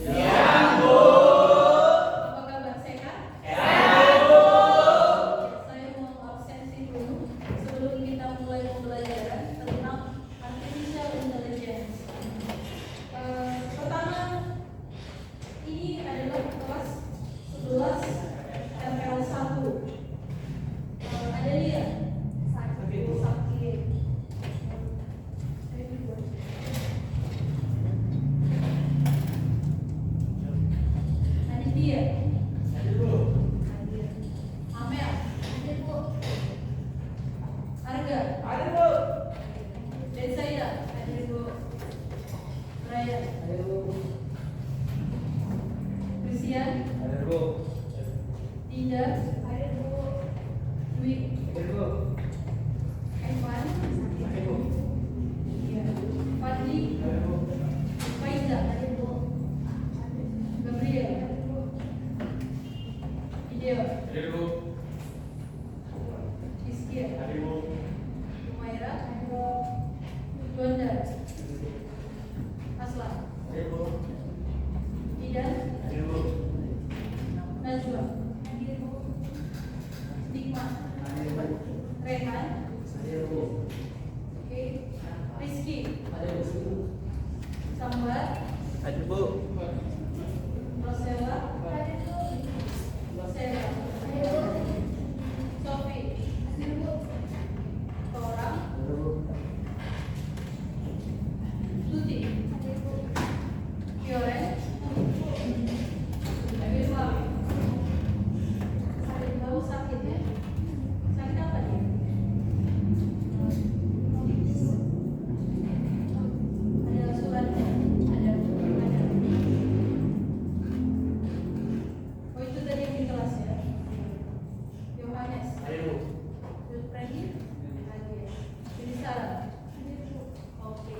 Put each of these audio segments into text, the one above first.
Siap, Bu. Apa kabar, sehat? Sehat, Bu. Saya mau absensi dulu sebelum kita mulai pembelajaran tentang artificial intelligence. Pertama, ini adalah kelas 11 ML 1. Ada dia? Sakit. Aditya. Amel. Arga. Densaida. Ryan. Christian. Dinda. Dwi. Evan. Iya. Fadli. Faiza. Gabriel. Ideo. Rizkia. Humaira. Gonda. Aslan. Idan. Najwa. Nikmat. Rehan. Oke. Rizky. Sambar. Rosella. Rosella. Sofi. Torang. Tuti. Fioren. Firman. Kamu sakit ya? Sakit apa dia? Ada suratnya? Ada. Oh, itu tadi yang di kelas ya? Yohanes. Freddy? Jadi Sarah. Oke.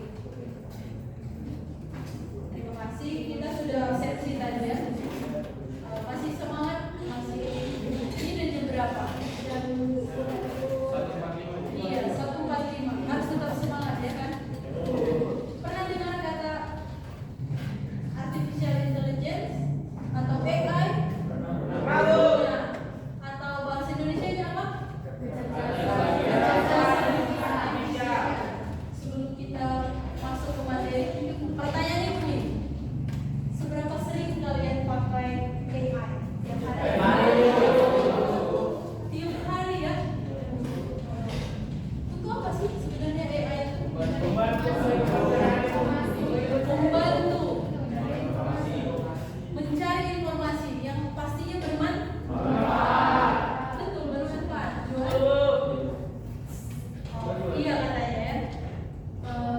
Terima kasih. Kita sudah absensi tadi ya. Masih semangat? Masih. Ini udah jam berapa? Jam 1.45. Iya, 1.45. Harus tetap semangat ya kan? Pernah dengar kata artificial intelligence atau AI? Nah, atau bahasa Indonesia apa? Sebelum kita masuk ke materi, pertanyaannya begini: seberapa sering kalian pakai AI yang ada? Tiap hari ya. Untuk apa sih sebenarnya AI itu? Membantu mencari informasi yang pastinya bermanfaat. Betul, bermanfaat. Oh, iya katanya ya.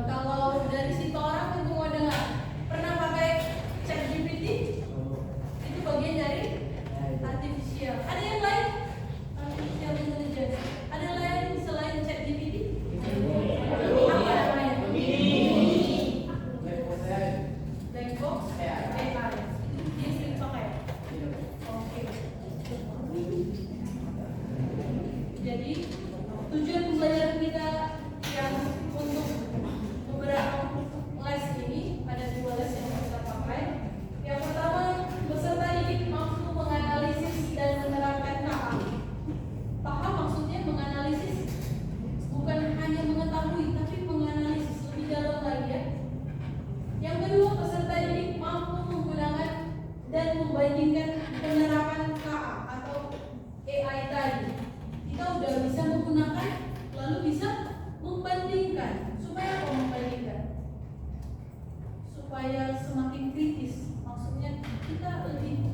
Kalau dari situ orang itu mau dengar, pernah pakai ChatGPT? Itu bagian dari artificial. Ada yang lain? Artificial intelligence. Ada yang lain selain ChatGPT? Apa namanya? Black box AI. Dia sering pakai. Oke. Jadi tujuan pembelajaran kita yang untuk beberapa les ini ada 2 les yang kita pakai. Yang pertama, peserta didik mampu menganalisis dan menerapkan KA. Paham maksudnya menganalisis? Bukan hanya mengetahui, tapi menganalisis lebih dalam lagi ya. Yang kedua, peserta didik mampu menggunakan dan membandingkan penerapan KA atau AI tadi. Kita udah bisa menggunakan, lalu bisa membandingkan. Supaya apa membandingkan? Supaya semakin kritis. Maksudnya kita lebih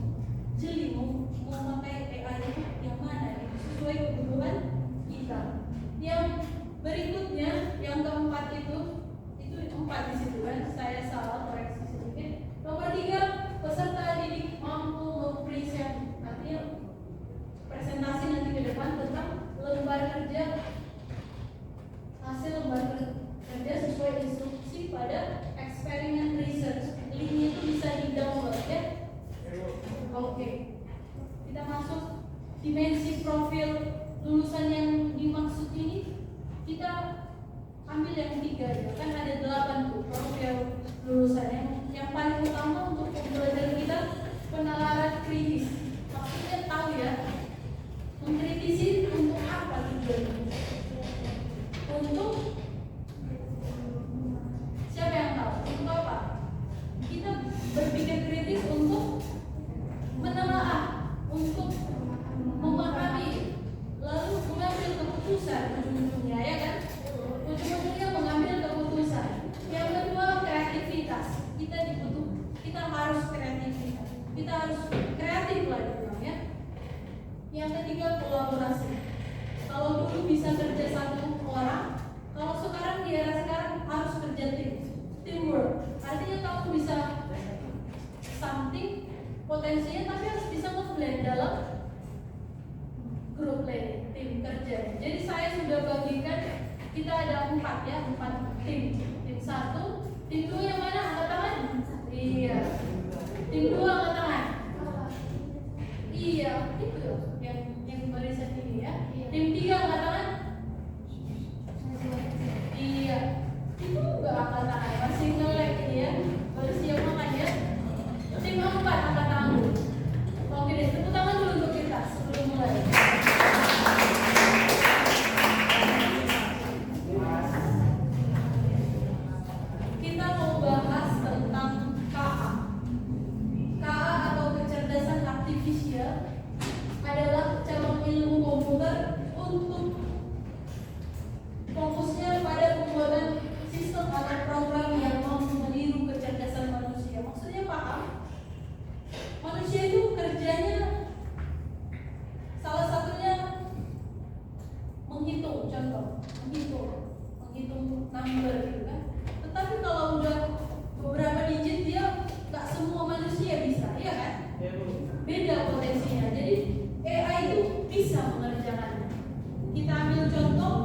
jeli mau memakai AI yang mana sesuai kebutuhan kita. Yang berikutnya, yang keempat itu 4 di situ kan? Saya salah, koreksi sedikit. Nomor 3, peserta didik mampu mempresent, artinya presentasi nanti ke depan tentang lembar kerja, hasil lembar kerja sesuai instruksi pada eksperimen research. Linknya itu bisa di download ya. Oke. Kita masuk dimensi profil lulusan yang dimaksud ini. Kita ambil yang 3 ya. Kan ada 8 tuh profil lulusan yang paling utama untuk pembelajaran kita harus kreatif lah dibilang ya. Yang ketiga kolaborasi. Kalau dulu bisa kerja satu orang, kalau sekarang di era sekarang harus kerja teamwork. Artinya kamu bisa something potensinya tapi harus bisa nge-blend dalam grup lain, tim kerja. Jadi saya sudah bagikan, kita ada 4 ya, 4 tim. Tim 1, tim 2 yang mana? Angkat tangan? Iya. Tim 2 angkat tangan? Iya, itu yang barisan ini ya. Tim 3 angkat tangan? Iya. Itu enggak angkat tangan, masih nge-lag ini ya. Baru siap makan ya. Tim 4 angkat tangan dulu. Oke deh, tepuk tangan dulu untuk kita sebelum mulai. Kita mau bahas tentang KA. KA atau kecerdasan artifisial adalah cabang ilmu komputer untuk fokusnya pada pembuatan sistem atau program yang mampu meniru kecerdasan manusia. Maksudnya paham? Manusia itu kerjanya salah satunya menghitung, contoh menghitung number gitu kan. Tetapi kalau udah beberapa digit dia nggak semua manusia bisa, ya kan? Beda potensinya. Jadi AI itu bisa mengerjakannya. Kita ambil contoh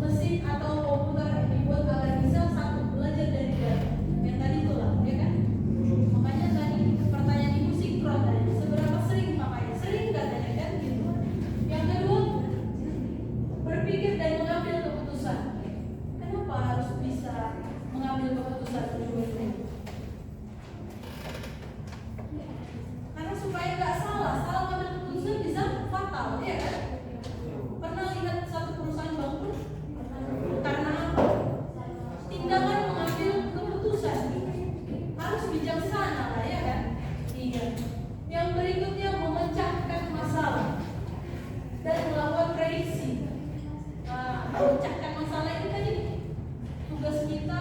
mesin atau komputer yang dibuat agar bisa satu belajar dari baru. Yang tadi itu lah, ya kan? Makanya tadi pertanyaan ibu sinkron tadi. Seberapa sering makanya? Sering katanya kan gitu. Yang kedua, berpikir dan mengambil keputusan. Kenapa harus bisa mengambil keputusan kedua ini? Karena supaya nggak salah mengambil keputusan bisa fatal, ya kan? Pernah lihat satu perusahaan bangkrut? Karena apa? Tindakan mengambil keputusan harus bijaksana lah, ya kan? Iya. Yang berikutnya memecahkan masalah dan melakukan prediksi. Memecahkan masalah itu tadi tugas kita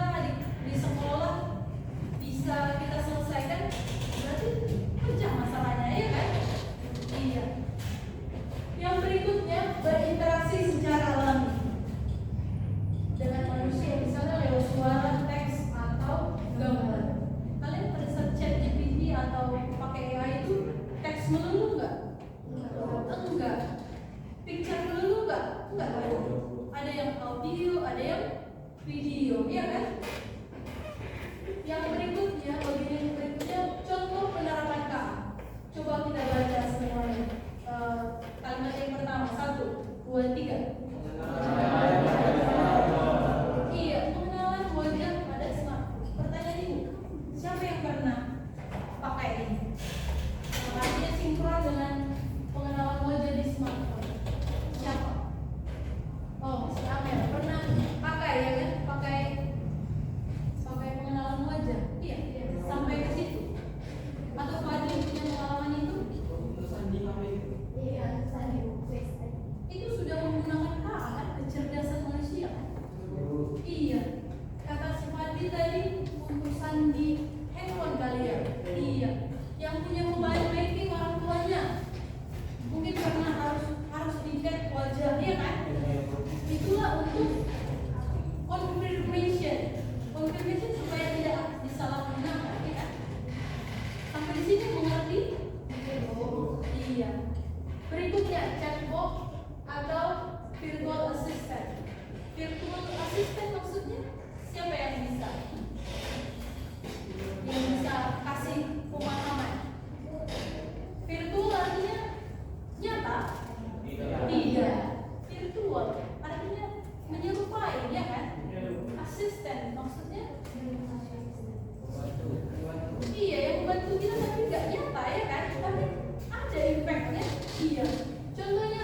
di sekolah bisa kita selesaikan, berarti pecah masalahnya, ya kan? Iya. Yang berikutnya berinteraksi secara alami dengan manusia, misalnya lewat suara, teks atau gambar. Kalian pada saat chat GPT atau pakai AI itu teks melulu nggak? Enggak. Picture melulu nggak? Enggak. Ada yang audio, ada yang video, ya kan? Yang berikutnya, bagian berikutnya contoh penerapan KA. Coba kita baca semuanya. Kalimat yang pertama, 1, 2, 3. Iya, pengenalan wajah pada smartphone. Pertanyaan ini, siapa yang pernah pakai ini? Artinya sinkron dengan pengenalan wajah di smartphone. Siapa? Oh, si Amel pernah pakai, ya kan? Pakai pengenalan wajah. Iya, sampai ke situ. Atau Fadli punya pengalaman itu? Iya, itu sudah menggunakan KA kan, kecerdasan manusia kan? Iya. Kata si Fadli tadi untuk sandi handphone kali ya? Iya. Yang punya mobile banking orang tuanya mungkin karena harus di-tag wajahnya kan? Itulah untuk confirmation supaya tidak disalahgunakan, ya kan? Sampai di sini mengerti? Oh, iya. Berikutnya chatbot atau virtual assistant. Virtual assistant maksudnya siapa yang bisa? Yang bisa kasih pemahaman. Virtual artinya nyata? Tidak. Virtual artinya menyerupai, ya kan? Asisten maksudnya? Iya, yang membantu kita tapi nggak nyata, ya kan? Tapi ada impactnya. Iya. Contohnya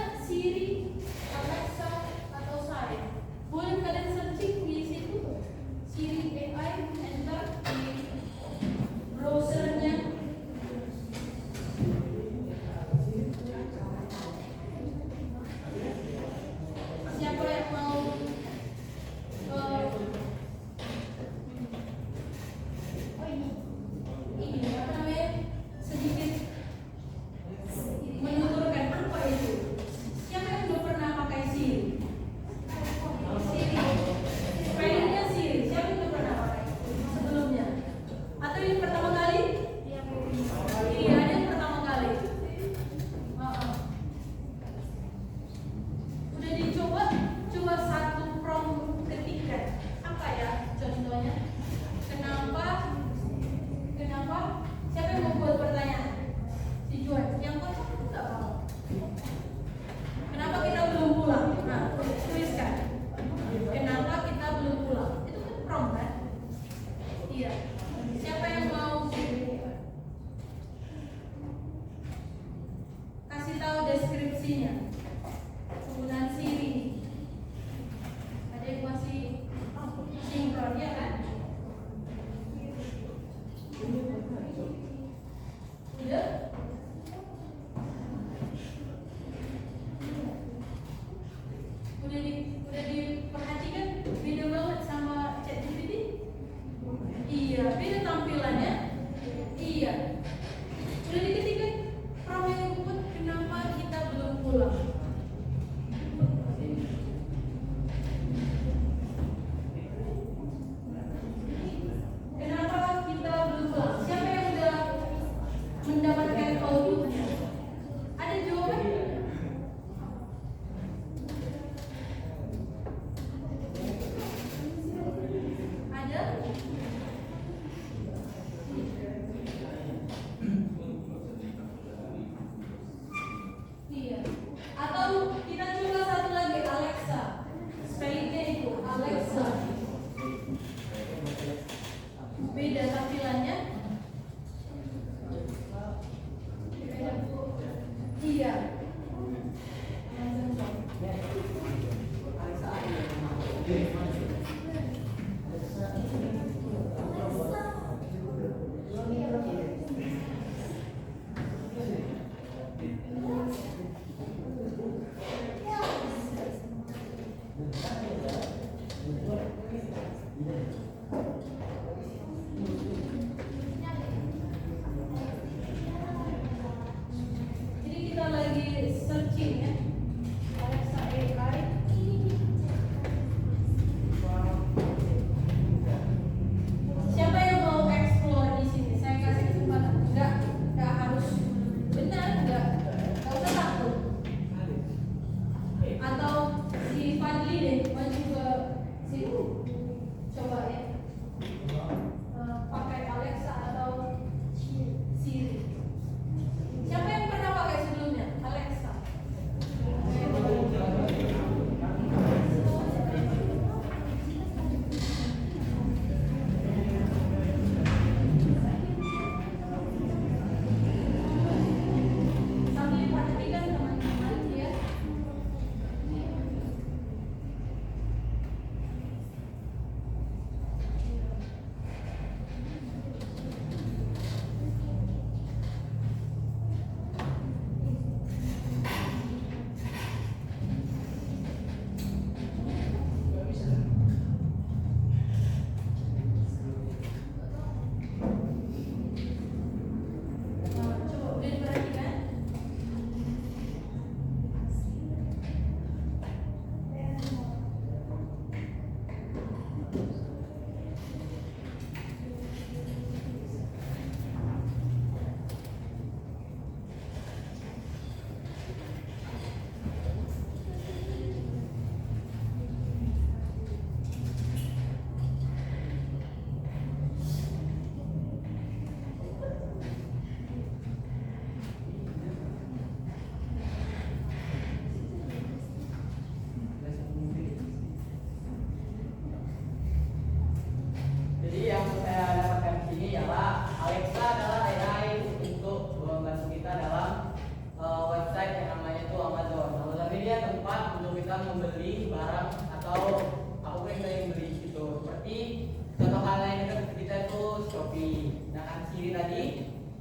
Siri tadi,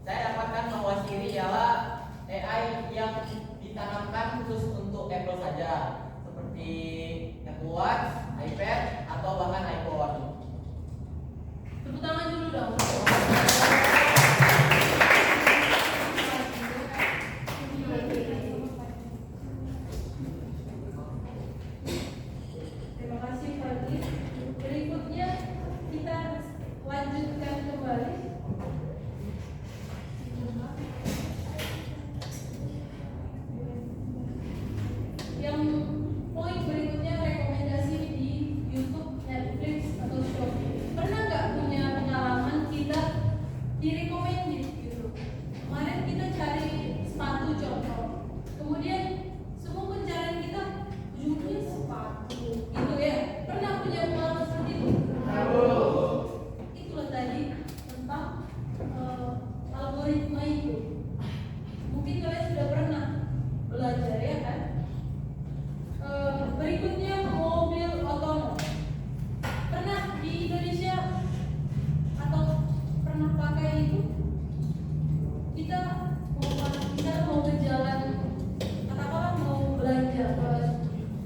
saya dapatkan bahwa Siri ialah AI yang ditanamkan khusus untuk Apple saja, seperti Apple Watch, iPad, atau bahkan iPhone. Tepuk tangan dulu dong. Terima kasih Fadli. Berikutnya kita lanjutkan kembali. Yang poin berikutnya rekomendasi di YouTube, Netflix, atau Shopee. Pernah nggak punya pengalaman kita direkomendasi gitu? Kemarin kita cari sepatu contoh, kemudian semua pencarian kita ujungnya sepatu, gitu ya. Pernah punya pengalaman seperti itu? Itulah tadi tentang algoritma itu. Mungkin kalian sudah pernah belajar ya kan? Berikutnya mobil otonom. Pernah di Indonesia atau pernah pakai itu? Kita mau ke jalan, katakanlah mau belanja,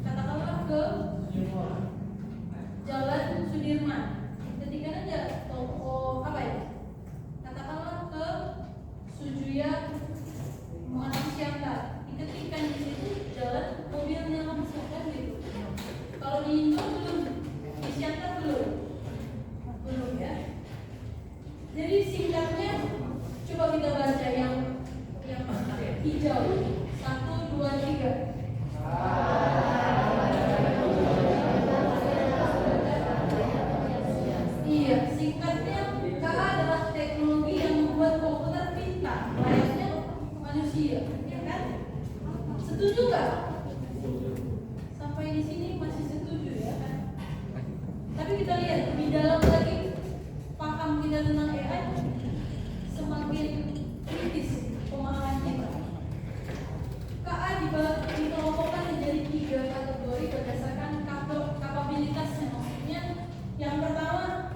katakanlah ke Jalan Sudirman. Ketika aja toko apa ya? Katakanlah ke Sujuya Muhammad Syahtar. Diketikkan di situ jalan, mobilnya langsung kan gitu. Kalau di Indo belum, di Syahtar belum ya. Jadi singkatnya coba kita baca yang hijau. 1, 2, 3. Iya, singkatnya KA adalah teknologi yang membuat komputer pintar layaknya manusia, ya kan? Setuju nggak? Sampai di sini masih setuju ya kan? Tapi kita lihat di dalam lagi paham kita tentang AI semakin kritis pemahaman kita. KA dikelompokkan menjadi 3 kategori berdasarkan kapabilitasnya. Maksudnya yang pertama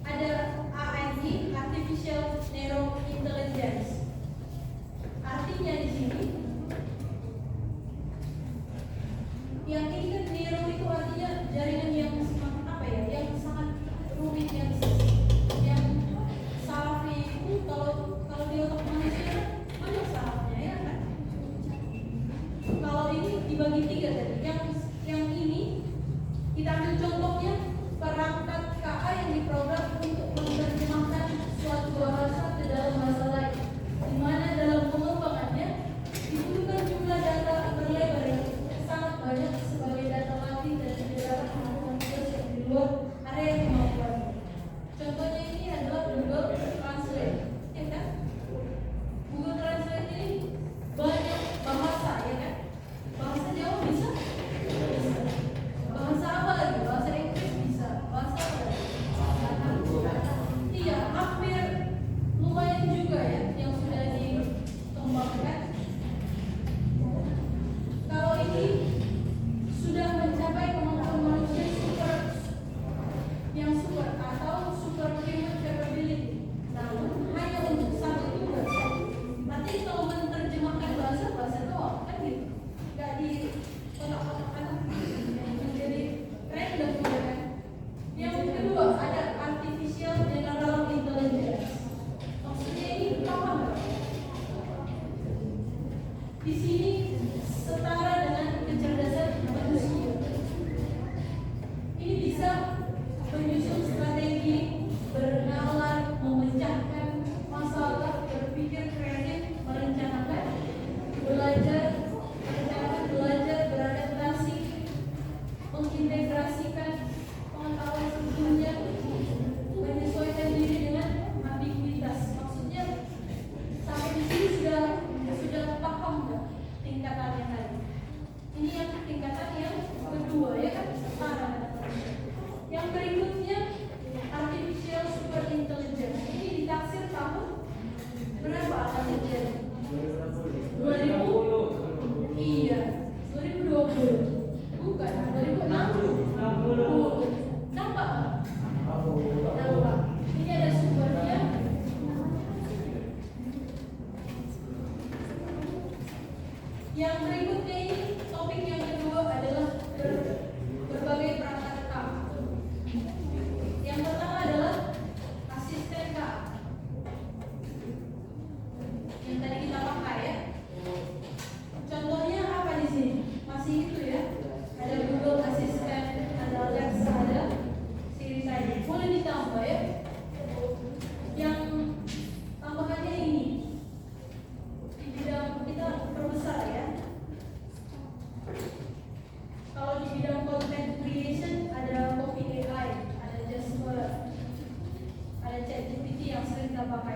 ada ANI, Artificial Narrow Intelligence. Artinya di sini, yang ini kan narrow itu artinya jaringan yang apa ya, yang sangat rumit, yang sarafnya itu kalau di otak manusia kan banyak sarafnya ya kan. Kalau ini dibagi 3 tadi, yang ini kita ambil contohnya perangkat KA yang diprogram untuk menerjemahkan suatu bahasa ke dalam bahasa lain, di mana dalam pengembangannya dibutuhkan jumlah data berlebar yang sangat banyak sebagai data latih dan beberapa kemampuan khusus yang di luar area kemampuannya. Contohnya ini adalah Google Translate, ya kan? Google Translate ini banyak bahasa, ya kan? Bahasa Jawa bisa? Bahasa apa lagi? Bahasa Inggris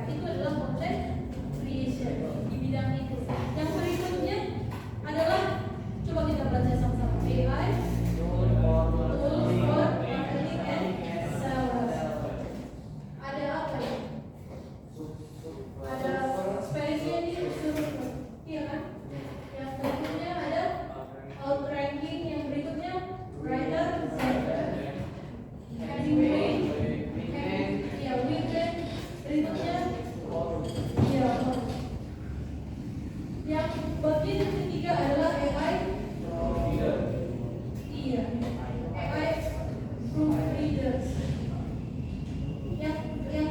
itu adalah content creation di bidang itu. Yang berikutnya adalah coba kita baca sama-sama. AI tool for marketing and sales. Ada apa ya? Ada spesial di survei, iya kan? Yang berikutnya ada outranking, yang berikutnya writer center, heading rate, ya weekend, berikutnya ya. Yang bagian ketiga adalah AI. Iya, AI proofreaders. Yang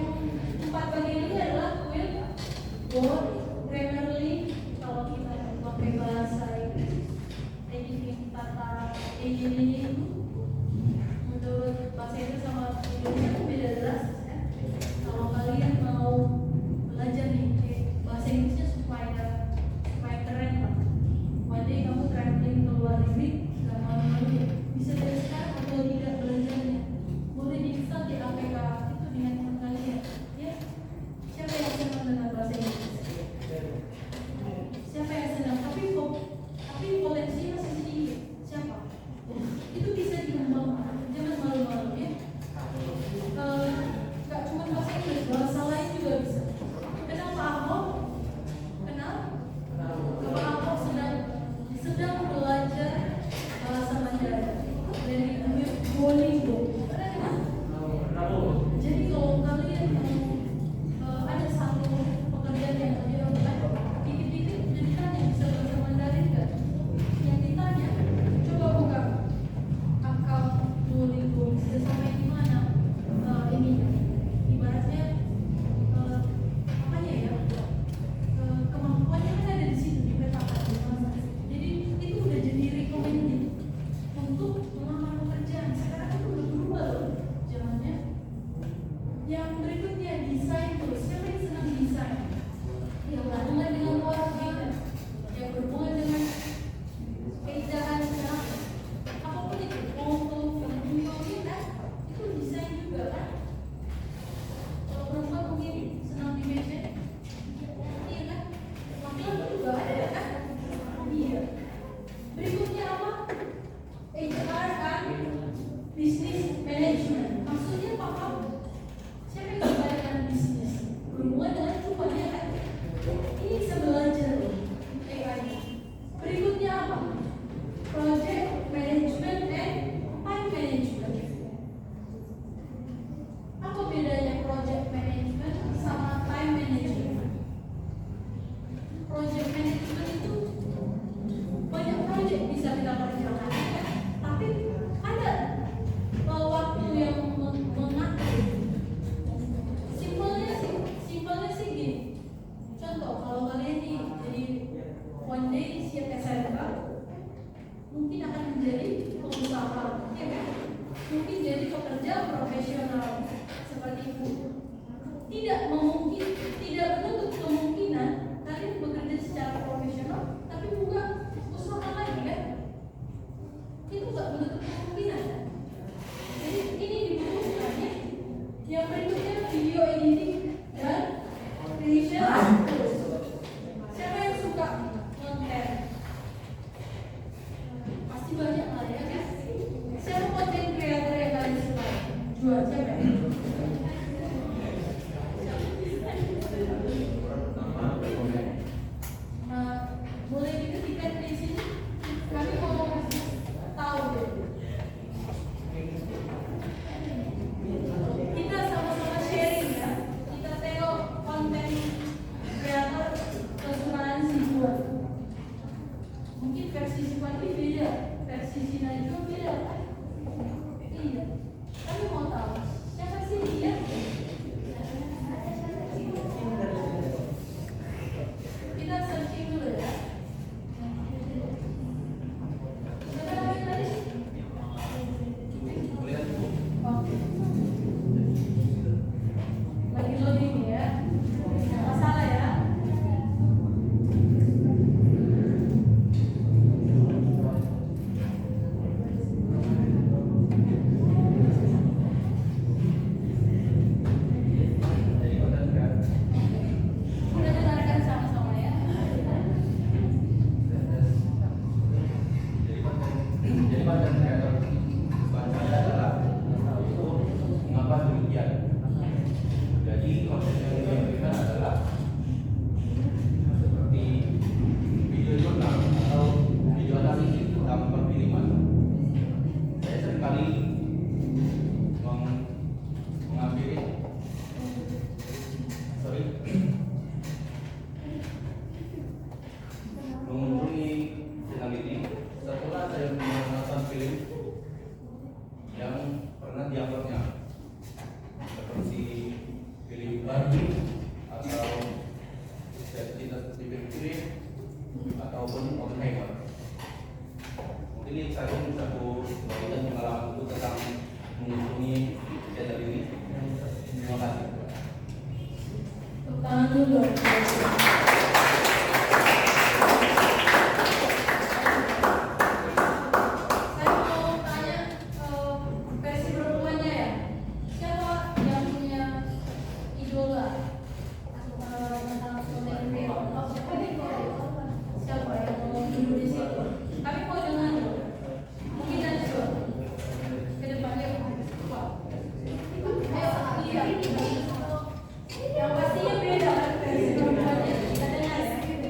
empat bagian ini adalah quill, word, grammarly, kalau kita pakai bahasa editing tata ini menurut bahasa Inggris sama Indonesia itu beda drastis ya. Kalau kalian mau belajar nih bahasa Inggrisnya supaya keren lah. One day kamu traveling ke luar negeri, nggak malu-malu ya. Bisa dari sekarang atau tidak belajarnya. Boleh di-install di APK itu di handphone kalian. Ya, siapa yang senang dengan bahasa Inggris? Siapa yang senang? Tapi koleksi masih sedikit. Siapa? Itu bisa dikembangkan. Jangan malu-malu ya. Gak cuma bahasa Inggris, bahasa lain juga bisa. Kenal Pak Ahok? Kenal? Pak Ahok sedang belajar bahasa Mandarin dari Duolingo. Pernah dengar? Jadi kalau kalian ada satu pekerjaan yang dia lakukan, dikit-dikit ditanya bisa bahasa Mandarin nggak? Yang ditanya, coba buka akun Duolingo, sudah sampai di mana? Ini ibaratnya apanya ya? Kemampuannya kan ada di situ dipetakan di masa. Jadi itu udah jadi recommended untuk melamar pekerjaan. Sekarang itu udah berubah loh zamannya. Yang berikutnya desain tools. Siapa yang senang desain? Yang berhubungan dengan wording, yang berhubungan dengan keindahan ya. Apapun itu, foto, video, kan? Itu desain juga kan? Kalau perempuan mungkin senang di meja, iya kan? Laki-laki juga ada kan? Iya. Berikutnya apa? HR and business management. Maksudnya paham? Siapa yang suka dengan bisnis? Berhubungan dengan cuan ya kan? Ini bisa belajar loh AI. Berikutnya apa? Project management and time management. Apa bedanya project management sama time management? Project management itu banyak project bisa kita kerjakan, tapi ada waktu yang mengatur. Simpelnya sih gini. Contoh, kalau kalian nih jadi one day siap SMK, mungkin akan menjadi pengusaha, ya kan? Mungkin jadi pekerja profesional seperti itu. Tidak menutup kemungkinan kalian bekerja secara profesional, tapi buka usaha lagi kan? Itu nggak menutup kemungkinan. Jadi ini dibutuhkan ya. Yang berikutnya video editing dan creation tools. Siapa yang suka konten? Pasti banyak lah ya kan? Siapa konten creator yang kalian suka? Jual siapa? Boleh diketikkan di sini. Kami mau tahu deh. Kita sama-sama sharing ya. Kita tengok konten maupun Oppenheimer. Mungkin ini saja bisa aku bagikan pengalamanku tentang mengunjungi teater ini. Terima kasih. Tepuk tangan dulu. Saya mau tanya versi perempuannya ya. Siapa yang punya idola tentang konten real? Oh, siapa nih? Siapa yang mau dulu di situ? Tapi mau dengan mungkin nanti ke depannya. Ayo, iya. Yang pastinya beda kan versi perempuannya. Kita dengar ya.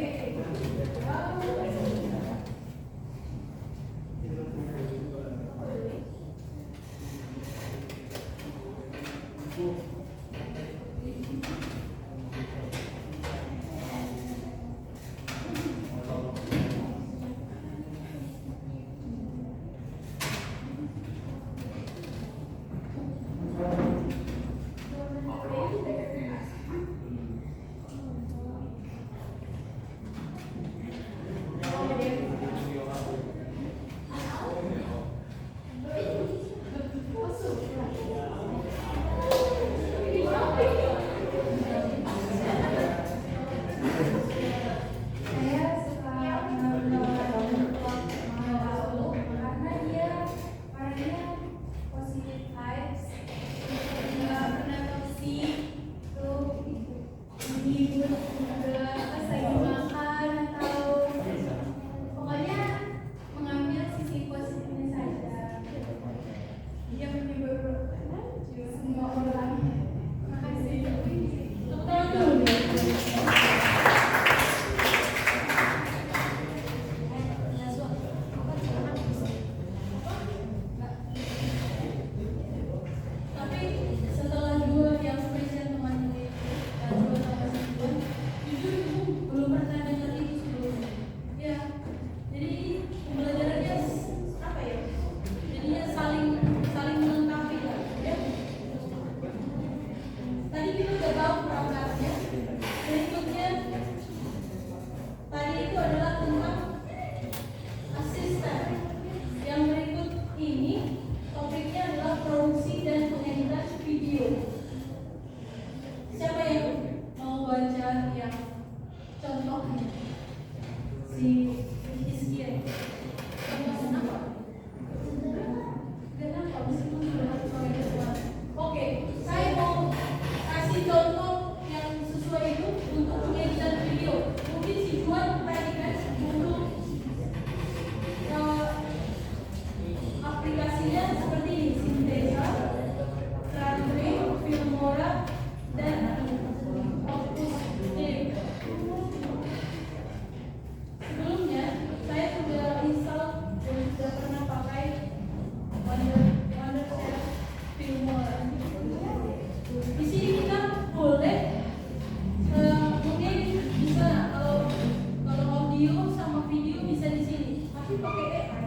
Saya suka menonton Paolo karena dia orangnya positive vibes, nggak pernah toksik, tuh menghibur juga pas lagi makan atau pokoknya mengambil sisi positifnya saja. Dia menghibur semua orang. Makasih. Tepuk tangan dulu. Tapi setelah dua yang present teman gue dua sama si Juan, jujur gue belum pernah dengar itu sebelumnya. Ya, jadi pembelajarannya apa ya? Jadinya saling melengkapi lah. Ya. Tadi kita udah tahu perangkatnya. Berikutnya tadi itu adalah tentang asisten. Yang berikut ini topiknya adalah produksi dan pengeditan video. Siapa yang mau baca yang contohnya? Si Iskian. Kenapa? Kenapa? Meskipun sudah soal. Oke, saya mau kasih contoh yang sesuai itu untuk pengeditan video. Mungkin si Juan tadi kan untuk aplikasinya seperti ini, Synthesa, Runway, Filmora, dan Opus Game. Sebelumnya saya sudah install dan sudah pernah pakai Wondershare Filmora. Di sini kita boleh mungkin bisa kalau audio sama video bisa di sini, tapi pakai AI.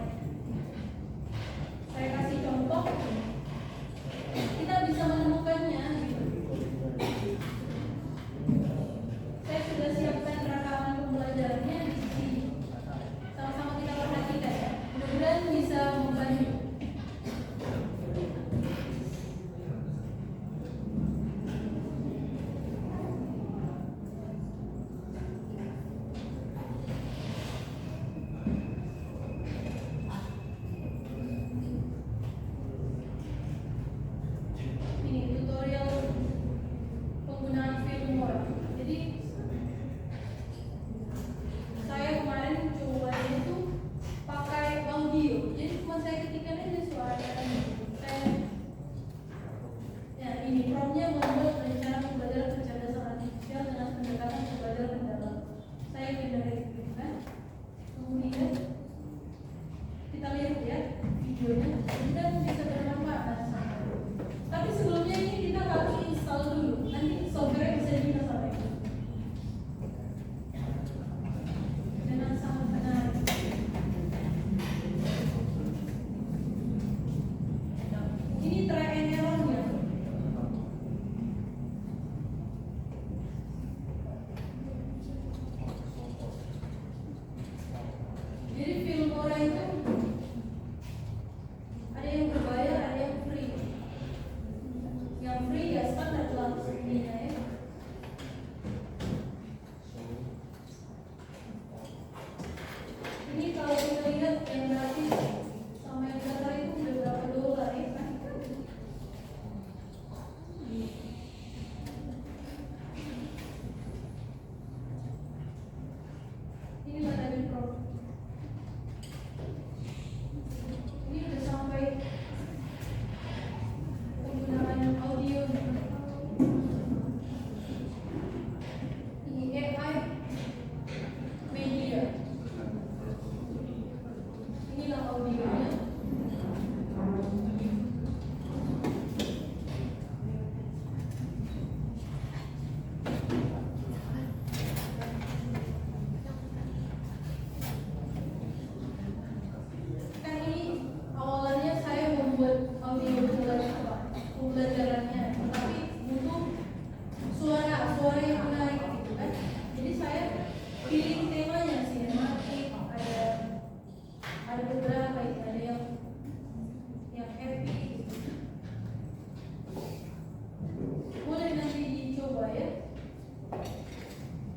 Saya kasih contoh, kita bisa menemukannya. Saya sudah siapkan rekaman pembelajarannya di sini. Sama-sama kita perhatikan ya. Mudah-mudahan bisa membantu. Ini tutorial penggunaan Filmora. Jadi saya kemarin cobanya itu pakai audio. Jadi cuma saya ketikkan aja suaranya. Saya ya ini promptnya membuat rencana pembelajaran kecerdasan artifisial dengan pendekatan pembelajaran mendalam. Saya generasikan. Kemudian kita lihat ya videonya. Kita bisa bermanfaat. Tapi sebelumnya ini kita harus install dulu. Nanti software bisa di-install. Dengan sangat menarik. Ini try and error-nya.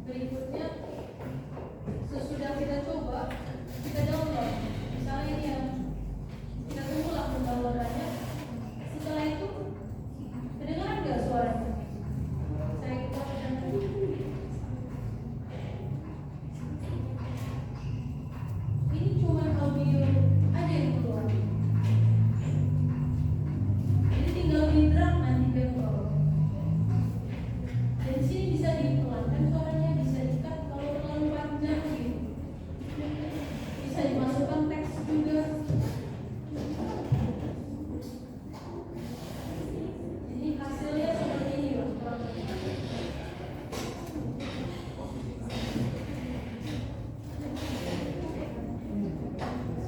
Berikutnya, sesudah kita coba, kita download. Misalnya ini yang kita tunggulah pendownloadannya. Setelah itu, kedengaran nggak suaranya? Saya keluarkan. Ini cuma audio aja yang keluar. Jadi tinggal di drum nanti dia keluar. Dan di sini bisa dipelankan suaranya, bisa di-cut kalau terlalu panjang gitu. Bisa dimasukkan teks juga. Jadi hasilnya seperti ini loh.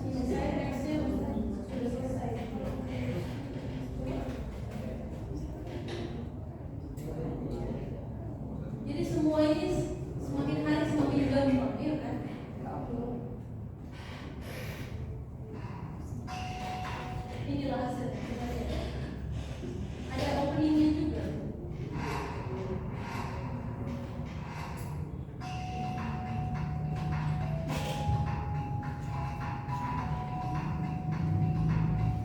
Ini saya teksnya sudah selesai. Jadi semua ini semakin hari semakin gampang, ya kan? Inilah hasilnya. Ada openingnya juga.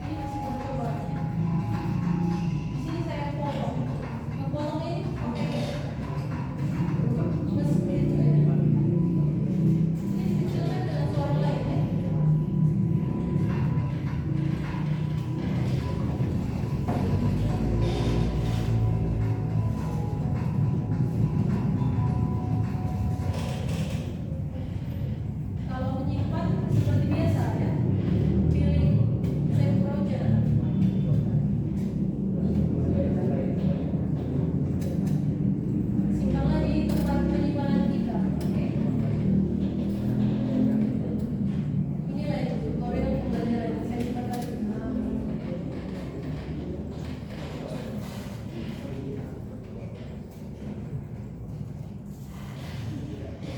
Ini masih percobaannya. Di sini saya potong. Memotong ini pakai mesin. Ini kecilkan dengan suara lain ya. Kalau menyimpan seperti biasa ya, pilih save project. Simpanlah di tempat penyimpanan kita. Oke. Inilah itu tutorial pembelajaran saya simpan tadi.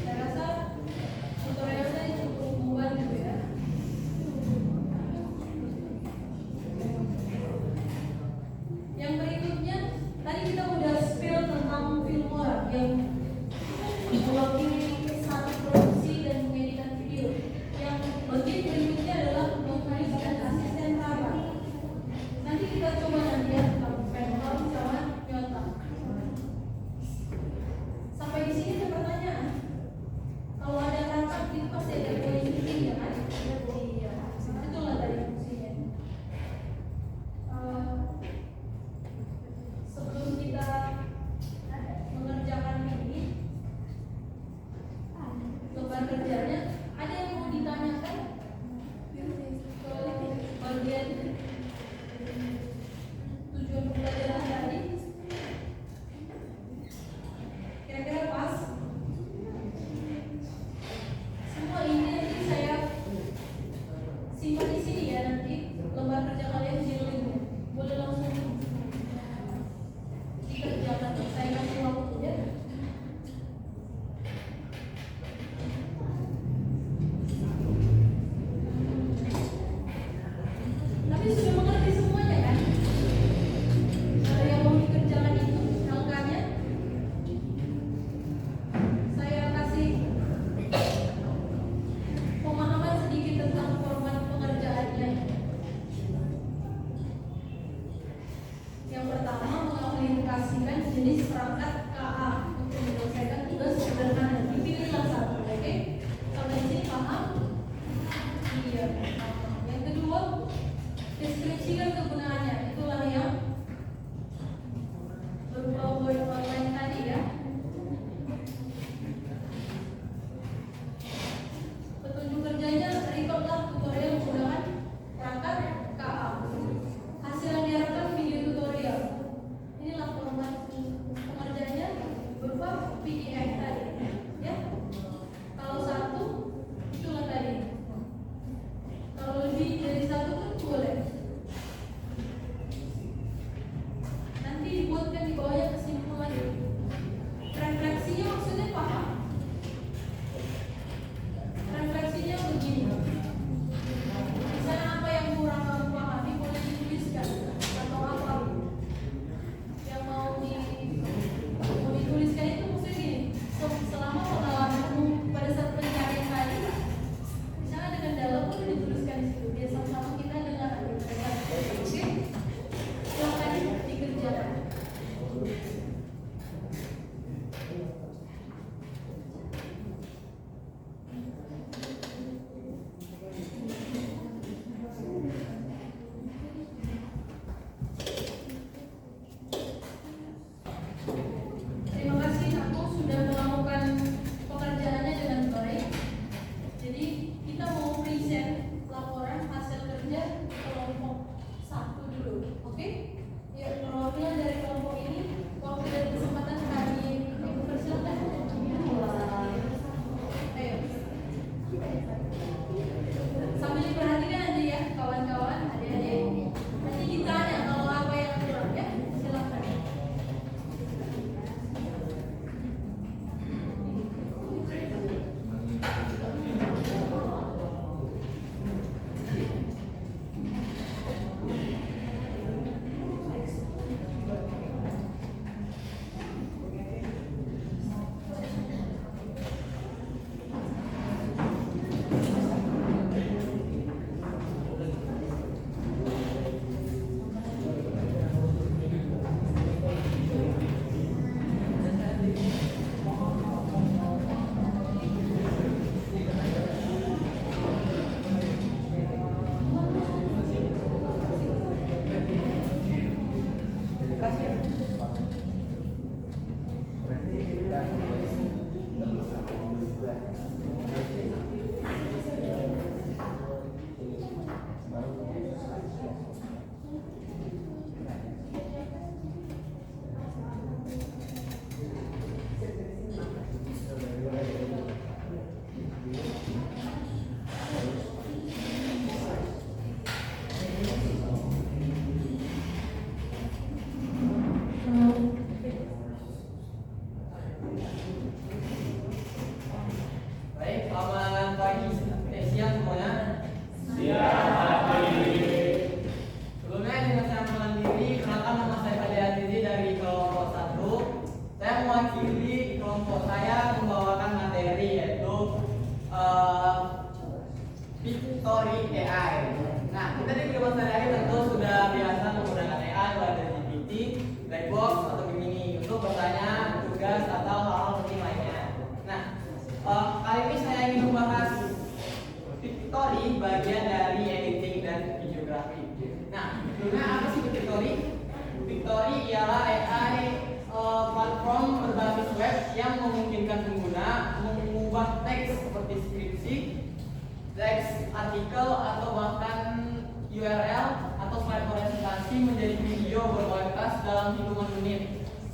Saya rasa tutorial saya cukup membantu ya. Yang berikutnya, tadi kita udah spill tentang Filmora yang mewakili satu produksi dan mengeditkan video. Yang bagian berikutnya adalah notaris dan asisten rapat. Nanti kita coba nanti ya tentang penhal sama nyota. Sampai di sini ada pertanyaan. Kalau ada rapat itu pasti ada posisi ya kan? Iya. Itulah tadi fungsinya. Sebelum kita mengerjakan ini, lembar kerjanya ada yang mau ditanyakan ke bagian tujuan pembelajaran tadi? Kira-kira pas? Semua ini nanti saya simpan di sini ya, nanti lembar kerja kalian di linknya. Boleh langsung dikerjakan. Saya kasih waktu ya.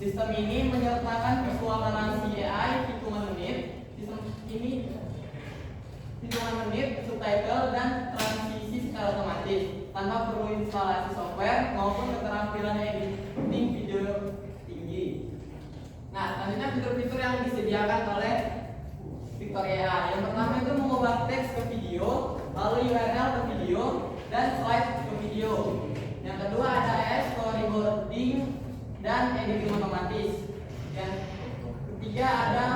Sistem ini menyertakan visual narasi AI hitungan menit. Sistem ini hitungan menit, subtitle, dan transisi secara otomatis tanpa perlu instalasi software maupun keterampilan editing video tinggi. Nah, selanjutnya fitur-fitur yang disediakan oleh Victor AI. Yang pertama itu mengubah teks ke video, lalu URL ke video, dan slide ke video. Yang kedua ada AI storyboarding dan editing otomatis. Yang ketiga ada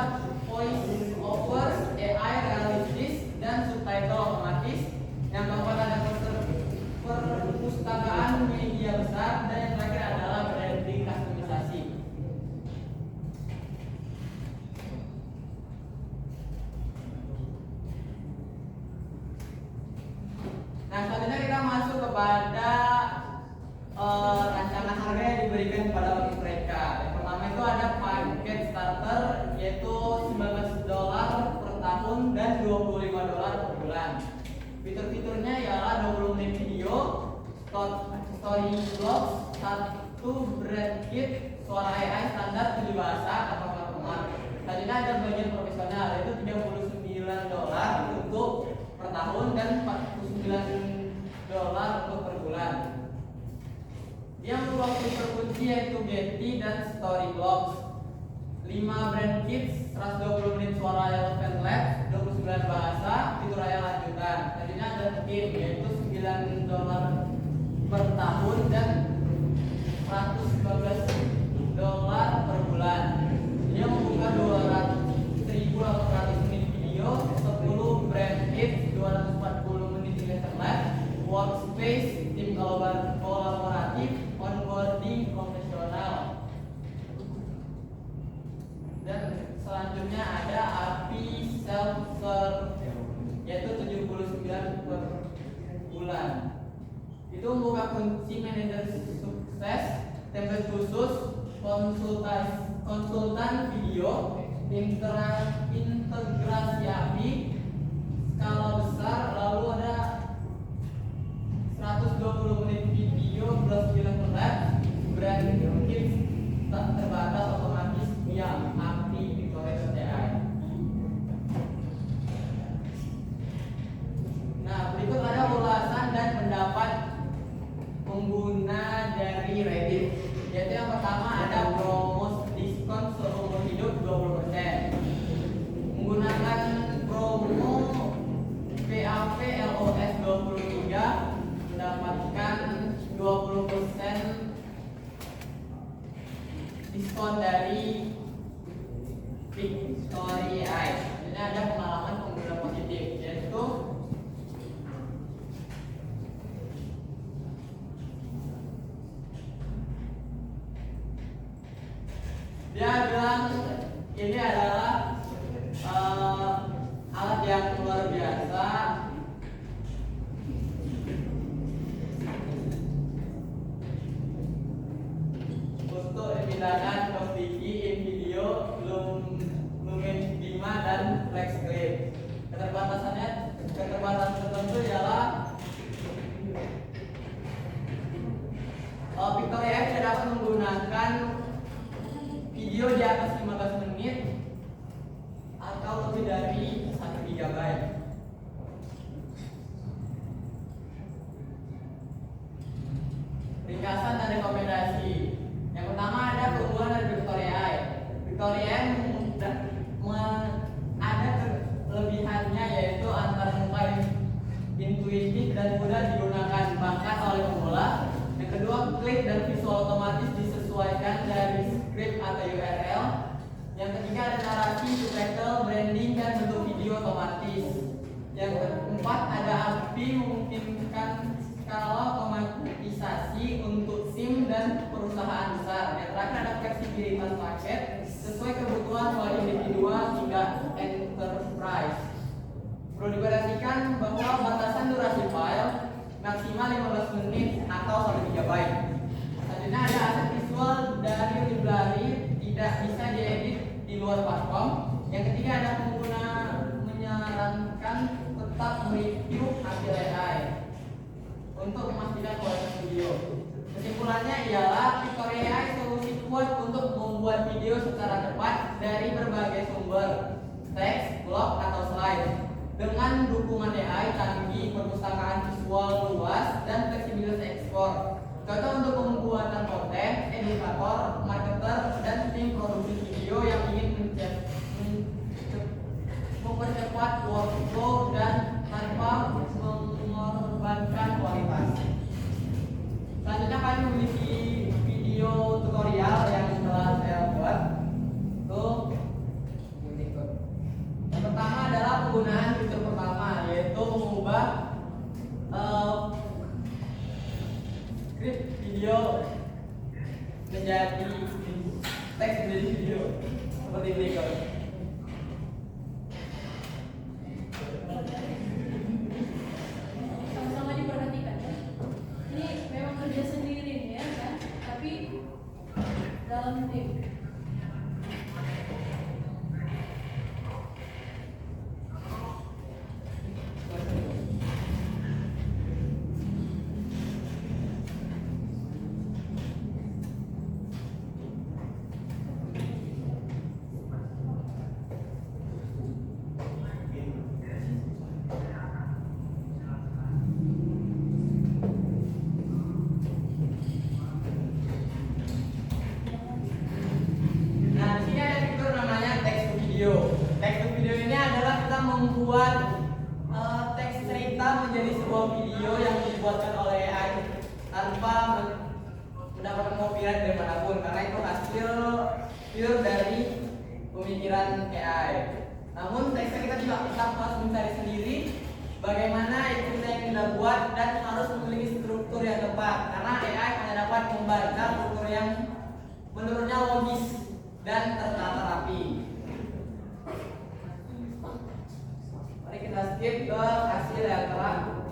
voice over AI realistis dan subtitle otomatis. Yang keempat ada perpustakaan media besar, dan yang terakhir adalah branding customisasi. Nah, selanjutnya kita masuk kepada rancangan harga yang diberikan kepada mereka. Yang pertama itu ada paket starter, yaitu $19 per tahun dan $25 per bulan. Fitur-fiturnya ialah 20 menit video, story blog, 1 brand kit, suara AI standar 7 bahasa atau format. Selanjutnya ada bagian profesional, yaitu $39 untuk per tahun dan $49 untuk per bulan. Yang merupakan fitur kunci yaitu Getty dan Storyblocks, 5 brand kits, 120 menit suara Elephant Lab, 29 bahasa, fitur AI lanjutan. Selanjutnya ada Skin, yaitu $9 per tahun dan $115 per bulan. Dia membuka 200.800 menit video, 10 brand kits, 240 menit Elephant Lab, workspace, tim kolaboratif, onboarding profesional. Dan selanjutnya ada API self-serve, yaitu 79 per bulan. Itu membuka kunci manajer sukses, template khusus, konsultan video, integrasi API, skala besar, lalu ada 120 menit video plus film lab, brand kits tak terbatas otomatis via API Victoria AI. Nah, berikut ada ulasan dan pendapat pengguna dari Reddit. Yaitu yang pertama ada promo diskon seumur hidup 20%. Menggunakan promo PAP LOS 23 mendapatkan 20% diskon dari Victoria AI. Ini ada pengalaman pengguna positif, yaitu dia bilang ini adalah alat yang luar biasa untuk memindahkan posisi in video, Lumen 5 dan Flex Clip. Keterbatasan tertentu ialah Victoria AI tidak dapat menggunakan video di atas 15 menit atau lebih dari 1 GB. Ringkasan dan rekomendasi. Yang pertama ada keunggulan dari Victoria AI. Victoria AI ada kelebihannya, yaitu antar muka intuitif dan mudah digunakan bahkan oleh pemula. Yang kedua, klik dan visual otomatis disesuaikan dari script atau URL. Yang ketiga ada narasi, subtitle, branding, dan bentuk video otomatis. Yang keempat ada API memungkinkan skala otomatisasi untuk SIM dan perusahaan besar. Yang terakhir ada fleksibilitas paket sesuai kebutuhan mulai individual hingga enterprise. Perlu diperhatikan bahwa batasan durasi file maksimal 15 menit atau 1 GB. Selanjutnya ada aset visual dari library tidak bisa diedit di luar platform. Yang ketiga ada pengguna menyarankan tetap mereview hasil AI untuk memastikan kualitas video. Kesimpulannya ialah Victoria AI solusi kuat untuk membuat blog atau slide. Dengan dukungan AI canggih, perpustakaan visual luas, dan fleksibilitas ekspor. Cocok untuk pembuatan konten, edukator, marketer, dan tim produksi video yang ingin mempercepat workflow dan tanpa mengorbankan kualitas. Selanjutnya kami memiliki video tutorial yang telah saya buat. Tuh, yang pertama adalah penggunaan fitur pertama, yaitu mengubah script video menjadi teks menjadi video seperti berikut. Sama-sama diperhatikan ya. Ini memang kerja sendiri nih ya kan, tapi dalam tim. Nah, di sini ada fitur namanya text to video. Text to video ini adalah kita membuat teks cerita menjadi sebuah video yang dibuatkan oleh AI tanpa mendapatkan copyright dari manapun, karena itu hasil pure dari pemikiran AI. Namun teksnya kita juga tetap harus mencari sendiri bagaimana cerita yang kita buat dan harus memiliki struktur yang tepat, karena AI hanya dapat membaca struktur yang menurutnya logis dan tertata rapi. Mari kita skip ke hasil yang telah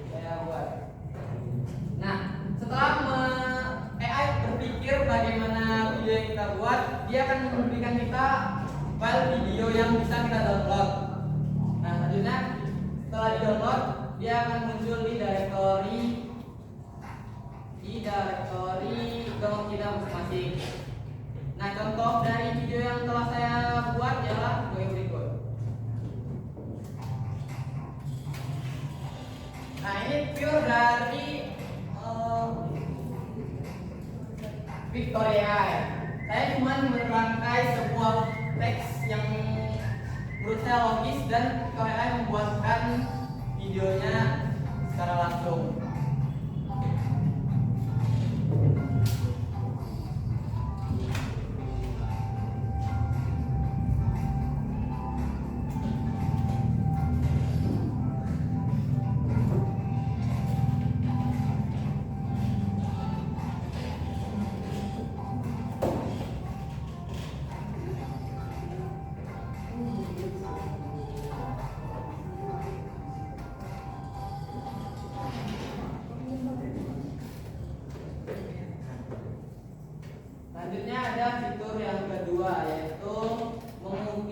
saya buat. Nah, setelah AI berpikir bagaimana video yang kita buat, dia akan memberikan kita file video yang bisa kita download. Nah, selanjutnya setelah di download, dia akan muncul di directory download kita masing-masing. Nah, contoh dari video yang telah saya buat adalah yang berikut. Nah, ini pure dari Victoria. Saya cuma merangkai sebuah teks yang menurut saya logis dan Victoria membuatkan videonya secara langsung. Selanjutnya ada fitur yang kedua, yaitu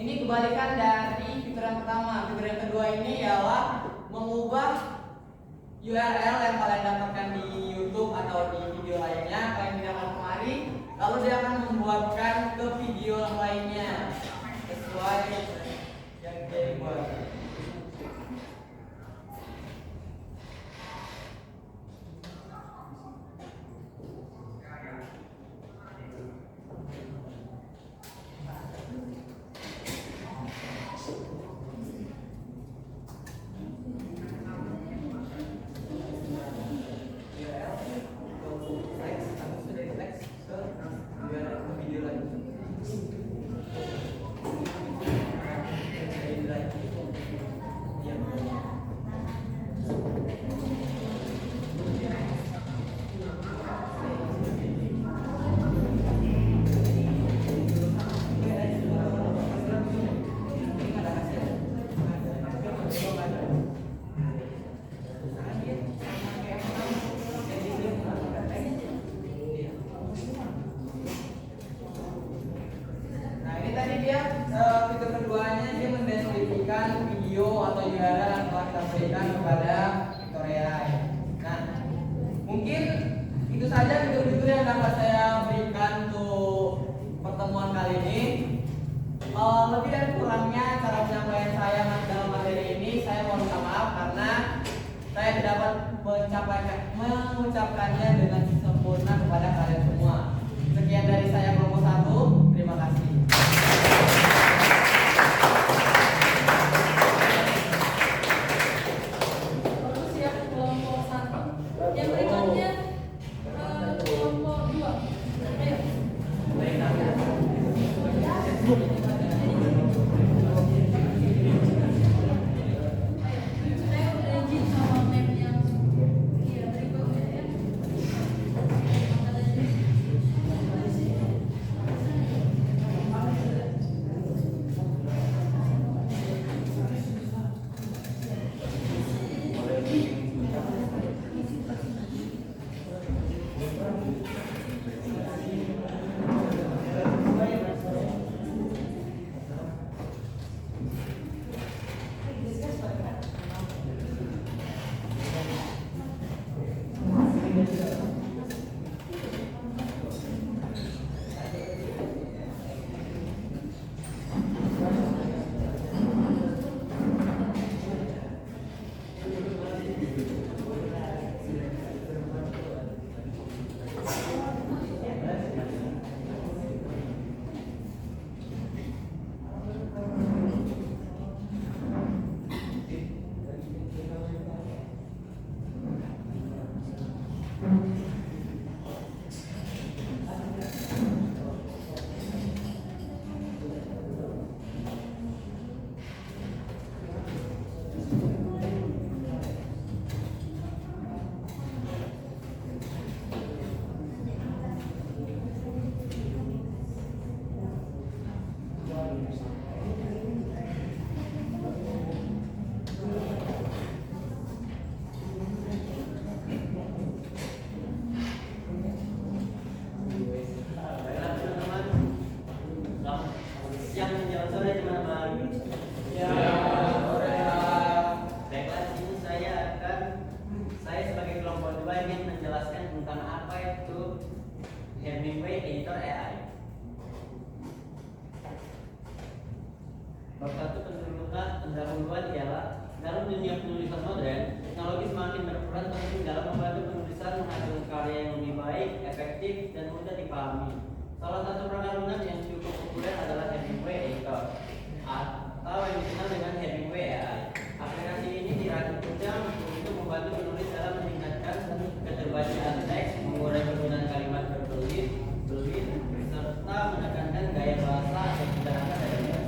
ini kebalikan dari fitur yang pertama. Fitur yang kedua ini ialah mengubah URL yang kalian dapatkan di YouTube atau di video lainnya, kalian pindahkan kemari, lalu dia akan membuatkan ke video lainnya sesuai yang dia buat. Fitur keduanya dia mendeskripsikan video atau URL yang telah kita berikan kepada Victoria. Nah, mungkin itu saja fitur-fitur yang dapat saya berikan untuk pertemuan kali ini. Lebih dan kurangnya cara penyampaian saya tidak dapat mengucapkannya dengan sempurna kepada kalian semua. Sekian dari saya kelompok 1. Terima kasih. Bagus ya kelompok 1. Yang berikutnya kelompok 2. Ayo. Saya udah izin sama mem yang berikutnya ya. Hemingway Editor AI. Bab 1 pendahuluan ialah dalam dunia penulisan modern, teknologi semakin berperan penting dalam membantu penulisan menghasilkan karya yang lebih baik, efektif, dan mudah dipahami. Salah satu perangkat yang cukup populer adalah Hemingway Editor atau yang dikenal dengan Hemingway AI. Aplikasi ini dirancang untuk membantu penulis dalam meningkatkan keterbacaan teks, mengurangi penggunaan kalimat berbelit, serta menekankan gaya bahasa yang sederhana dan jelas.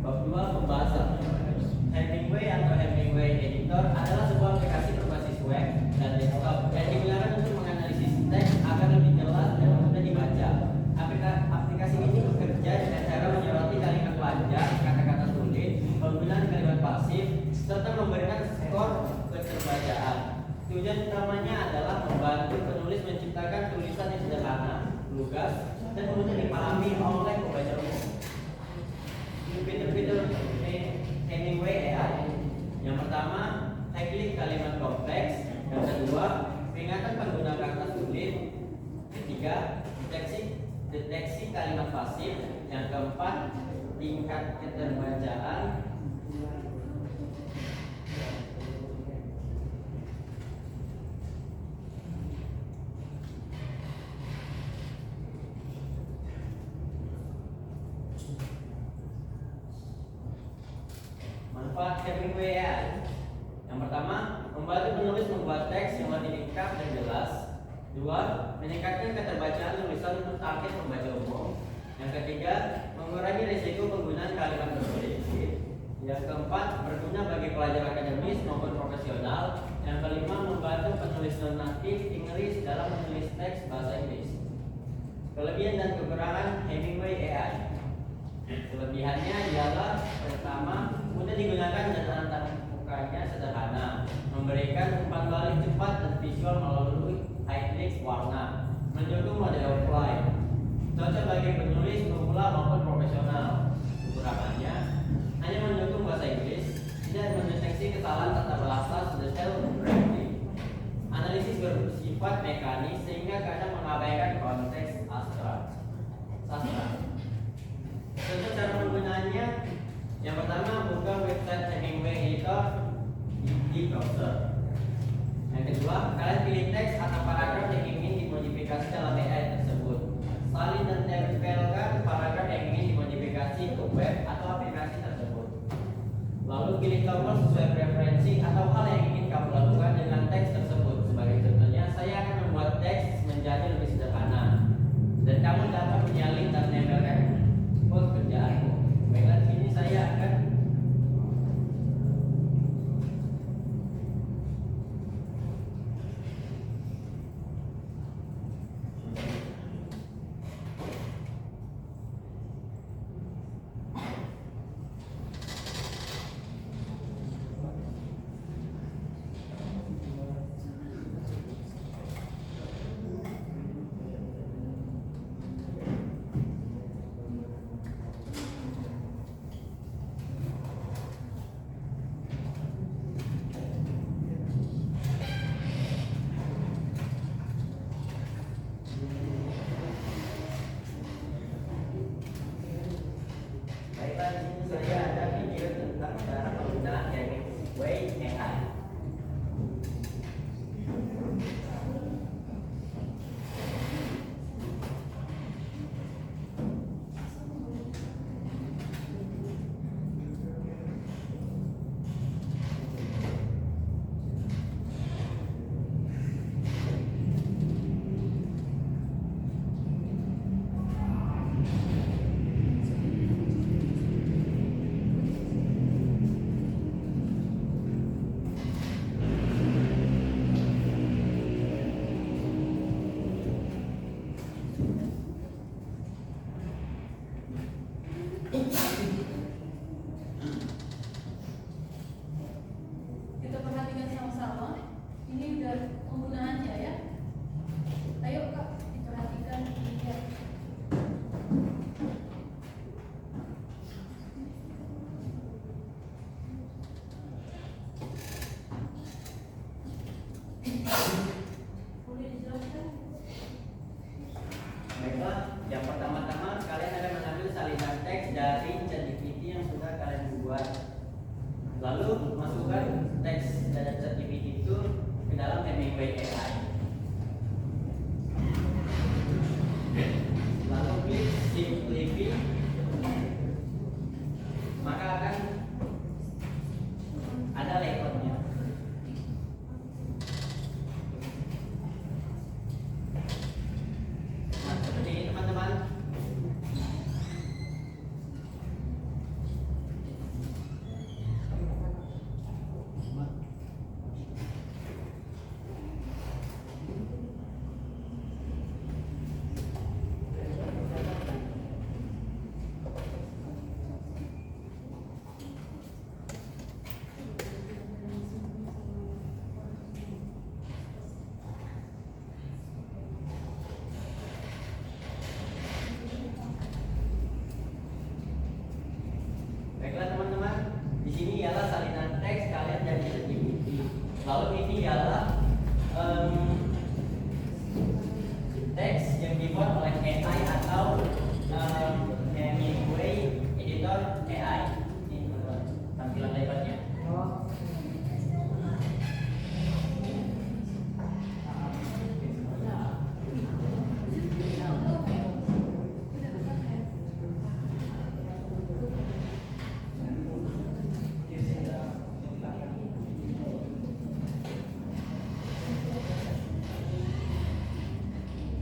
Bab 2 pembahasan. Hemingway atau Hemingway Editor adalah sebuah aplikasi berbasis web dan desktop yang digunakan untuk menganalisis teks agar lebih jelas dan mudah dibaca. Aplikasi ini bekerja dengan cara menyoroti kalimat panjang, kata-kata sulit, penggunaan kalimat pasif, serta memberikan skor keterbacaan. Tujuan utamanya adalah membantu penulis menciptakan tulisan yang sederhana, lugas, dan mudah dipahami oleh pembaca umum. Fitur-fitur Hemingway AI. Yang pertama, teknik kalimat kompleks. Yang kedua, peringatan pengguna kata sulit. Ketiga, deteksi kalimat pasif. Yang keempat, tingkat keterbacaan. Manfaat Hemingway AI. Yang pertama, membantu penulis membuat teks yang lebih lengkap dan jelas. Dua, meningkatkan keterbacaan tulisan untuk target pembaca umum. Yang ketiga, mengurangi risiko penggunaan kalimat berbelit. Yang keempat, berguna bagi pelajar akademis maupun profesional. Yang kelima, membantu penulis non-native Inggris dalam menulis teks bahasa Inggris. Kelebihan dan kekurangan Hemingway AI. Kelebihannya ialah pertama, mudah digunakan dan antarmukanya sederhana, memberikan umpan balik cepat dan visual melalui italics warna, mendukung model fly, cocok bagi penulis pemula maupun profesional. Kekurangannya hanya mendukung bahasa Inggris, tidak mendeteksi kesalahan tata bahasa sedetail branding. Analisis bersifat mekanis sehingga kadang mengabaikan konteks sastra. Contoh cara penggunaannya, yang pertama buka website Hemingway editor di browser. Yang kedua, kalian pilih teks atau paragraf yang ingin dimodifikasi dalam AI tersebut. Salin dan tempelkan paragraf yang ingin dimodifikasi ke web atau aplikasi tersebut. Lalu pilih tombol sesuai preferensi atau hal yang ingin kamu lakukan dengan teks tersebut. Sebagai contohnya, saya akan membuat teks menjadi lebih sederhana dan kamu dapat menyalin dan menempelkan pekerjaanmu. Baiklah, di sini saya akan ada video tentang cara penggunaan Gateway AI. Kita perhatikan sama-sama. Ini udah penggunaannya ya. Ayo Kak, diperhatikan ya. Boleh dijelaskan? Baiklah, yang pertama-tama kalian akan mengambil salinan teks dari ChatGPT yang sudah kalian buat. Lalu masukkan teks dari ChatGPT itu ke dalam Hemingway AI. Lalu klik Simplify, maka akan ada layoutnya. Nah, seperti ini teman-teman. Baiklah teman-teman, di sini ialah salinan teks kalian dari ChatGPT. Lalu ini ialah teks yang dibuat oleh AI atau Hemingway Editor AI. Ini teman-teman, tampilan lebarnya.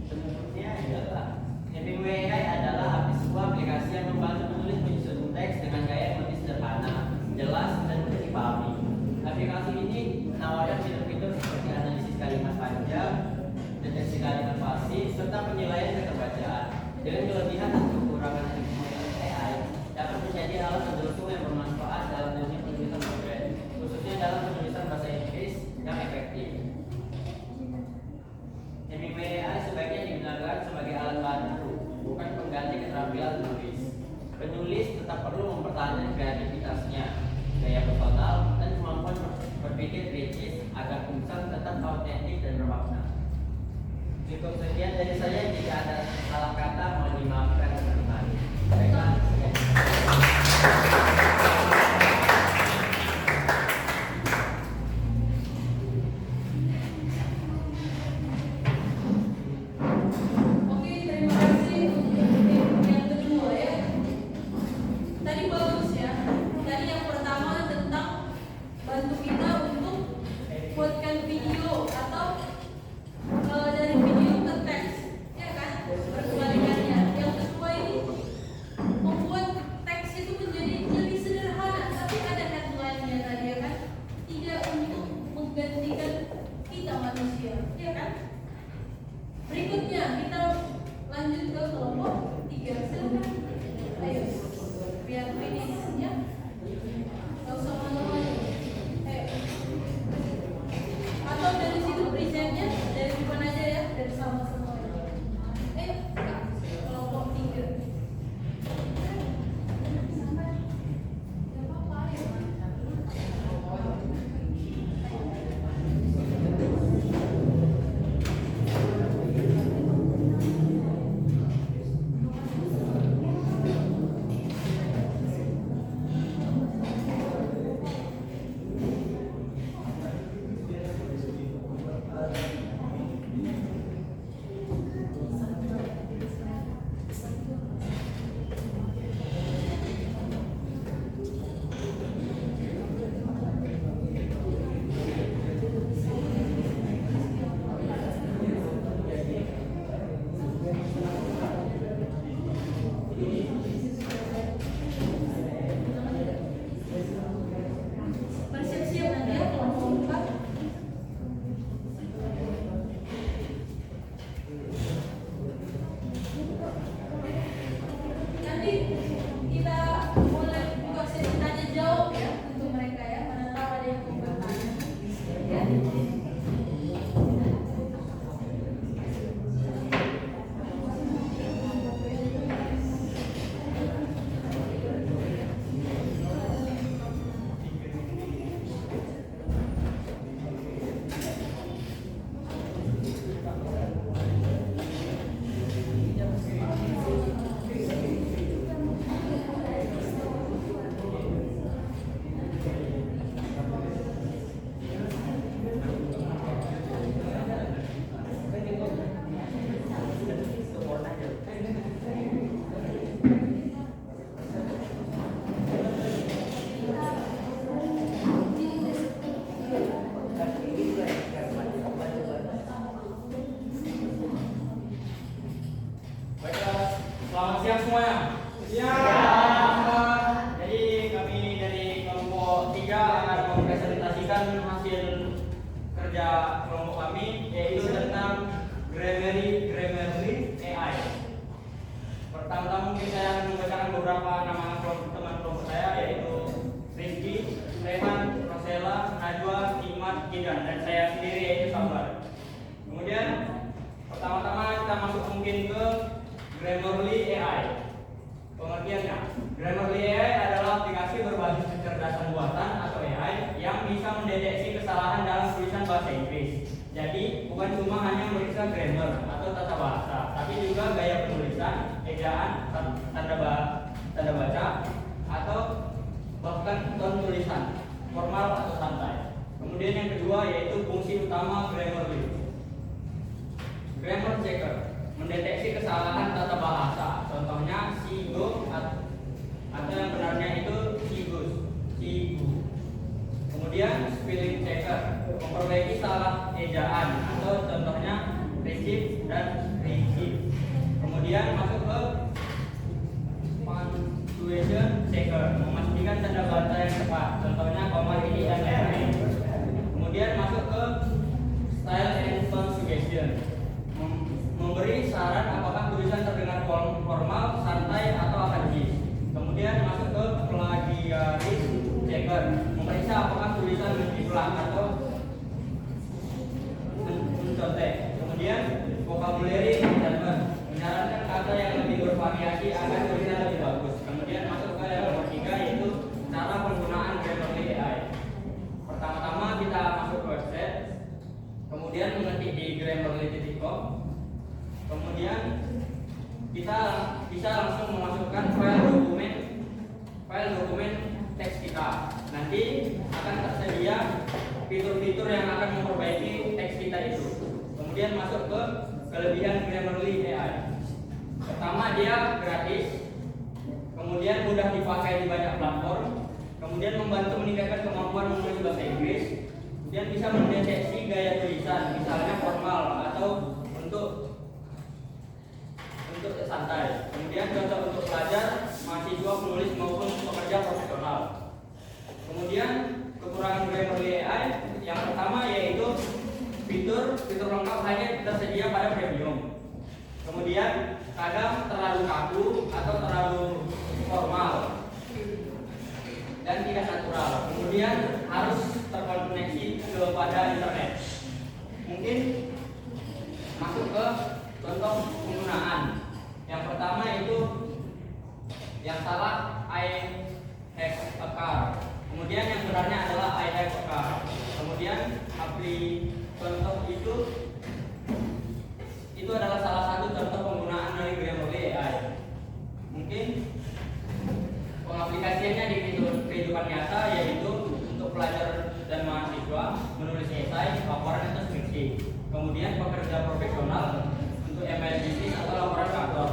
Sebenarnya adalah Hemingway AI adalah sebuah aplikasi yang membantu menulis menyusun teks dengan gaya yang lebih sederhana, jelas, dan mudah dipahami. Aplikasi ini menawarkan fitur-fitur seperti analisis kalimat panjang, deteksi kalimat fasih, serta penilaian keterbacaan. Dengan kelebihan dan kekurangan Hemingway AI dapat menjadi alat pendukung yang bermanfaat dalam dunia penulisan modern, khususnya dalam penulisan bahasa Inggris yang efektif. Hemingway AI sebaiknya digunakan sebagai alat bantu, bukan pengganti keterampilan menulis. Penulis tetap perlu mempertahankan kreativitasnya, gaya personal, dan kemampuan berpikir kritis agar tulisan tetap autentik dan bermakna. Cukup sekian dari saya. Jika ada salah kata mohon dimaafkan teman-teman. Baiklah, sekian. grammar atau tata bahasa, tapi juga gaya penulisan, ejaan, tanda baca, atau bahkan ton tulisan, formal atau santai. Kemudian yang kedua yaitu fungsi utama Grammarly. Grammar checker mendeteksi kesalahan tata bahasa, contohnya sigo atau yang benarnya itu sigus, sigu. Kemudian spelling checker memperbaiki salah ejaan atau contohnya receive dan receive. Kemudian masuk ke punctuation checker memastikan tanda baca yang tepat, contohnya koma ini dan lain-lain. Kemudian masuk ke style and tone suggestion, memberi saran apakah tulisan terdengar formal, santai atau akademik. Kemudian masuk ke plagiarism checker, memeriksa apakah tulisan menjiplak atau mencontek. Kemudian vocabulary management, menyarankan kata yang lebih bervariasi agar tulisan lebih bagus. Kemudian masuk ke yang nomor 3 yaitu cara penggunaan Grammarly AI. Pertama-tama kita masuk ke website, kemudian mengetik di grammarly.com. Kemudian kita bisa langsung memasukkan file dokumen teks kita. Nanti akan tersedia fitur-fitur yang akan memperbaiki teks kita itu. Kemudian masuk ke kelebihan Grammarly AI. Pertama, dia gratis. Kemudian mudah dipakai di banyak platform. Kemudian membantu meningkatkan kemampuan menulis bahasa Inggris. Kemudian bisa mendeteksi gaya tulisan, misalnya formal atau untuk santai. Kemudian cocok untuk pelajar, mahasiswa, penulis maupun pekerja profesional. Kemudian kekurangan Grammarly AI yang pertama yaitu fitur lengkap hanya tersedia pada premium. Kemudian kadang terlalu kaku atau terlalu formal dan tidak natural. Kemudian harus terkoneksi kepada internet. Mungkin masuk ke contoh penggunaan. Yang pertama itu yang salah I have a car. Kemudian yang benarnya adalah I have a car. Kemudian contoh itu adalah salah satu contoh penggunaan dari Grammarly AI. Mungkin pengaplikasiannya di kehidupan nyata yaitu untuk pelajar dan mahasiswa menulis esai, laporan atau skripsi. Kemudian pekerja profesional untuk email bisnis atau laporan kantor.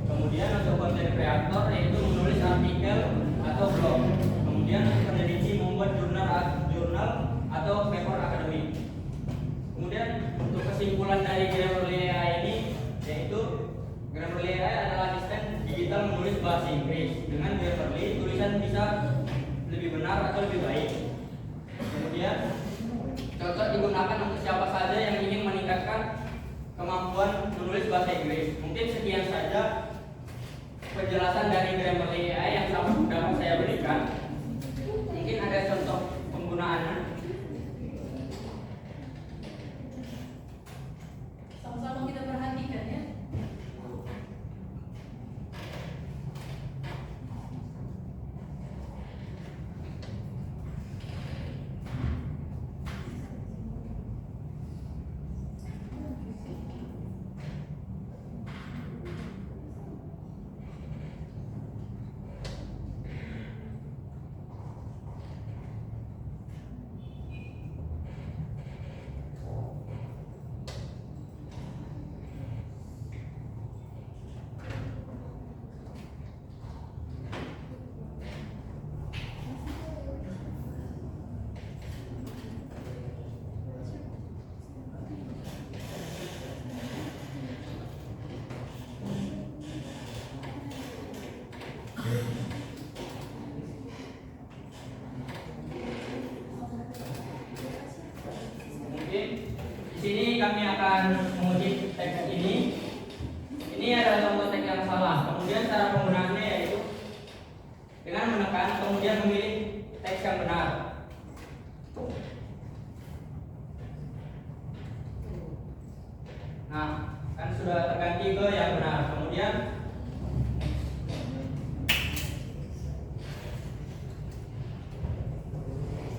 Kemudian untuk konten kreator yaitu menulis artikel atau blog. Kemudian untuk peneliti membuat jurnal atau paper akademik. Kemudian untuk kesimpulan dari Grammarly AI ini yaitu Grammarly AI adalah asisten digital menulis bahasa Inggris. Dengan Grammarly tulisan bisa lebih benar atau lebih baik. Kemudian cocok digunakan untuk siapa saja yang ingin meningkatkan kemampuan menulis bahasa Inggris. Mungkin sekian saja penjelasan dari Grammarly AI yang dapat saya berikan. Mungkin ada contoh penggunaannya. Sama-sama kita perhatikan ya. Mungkin di sini kami akan menguji teks ini. Ini adalah contoh teks yang salah. Kemudian cara penggunaannya yaitu dengan menekan kemudian memilih teks yang benar. Nah, kan sudah terganti ke yang benar. Kemudian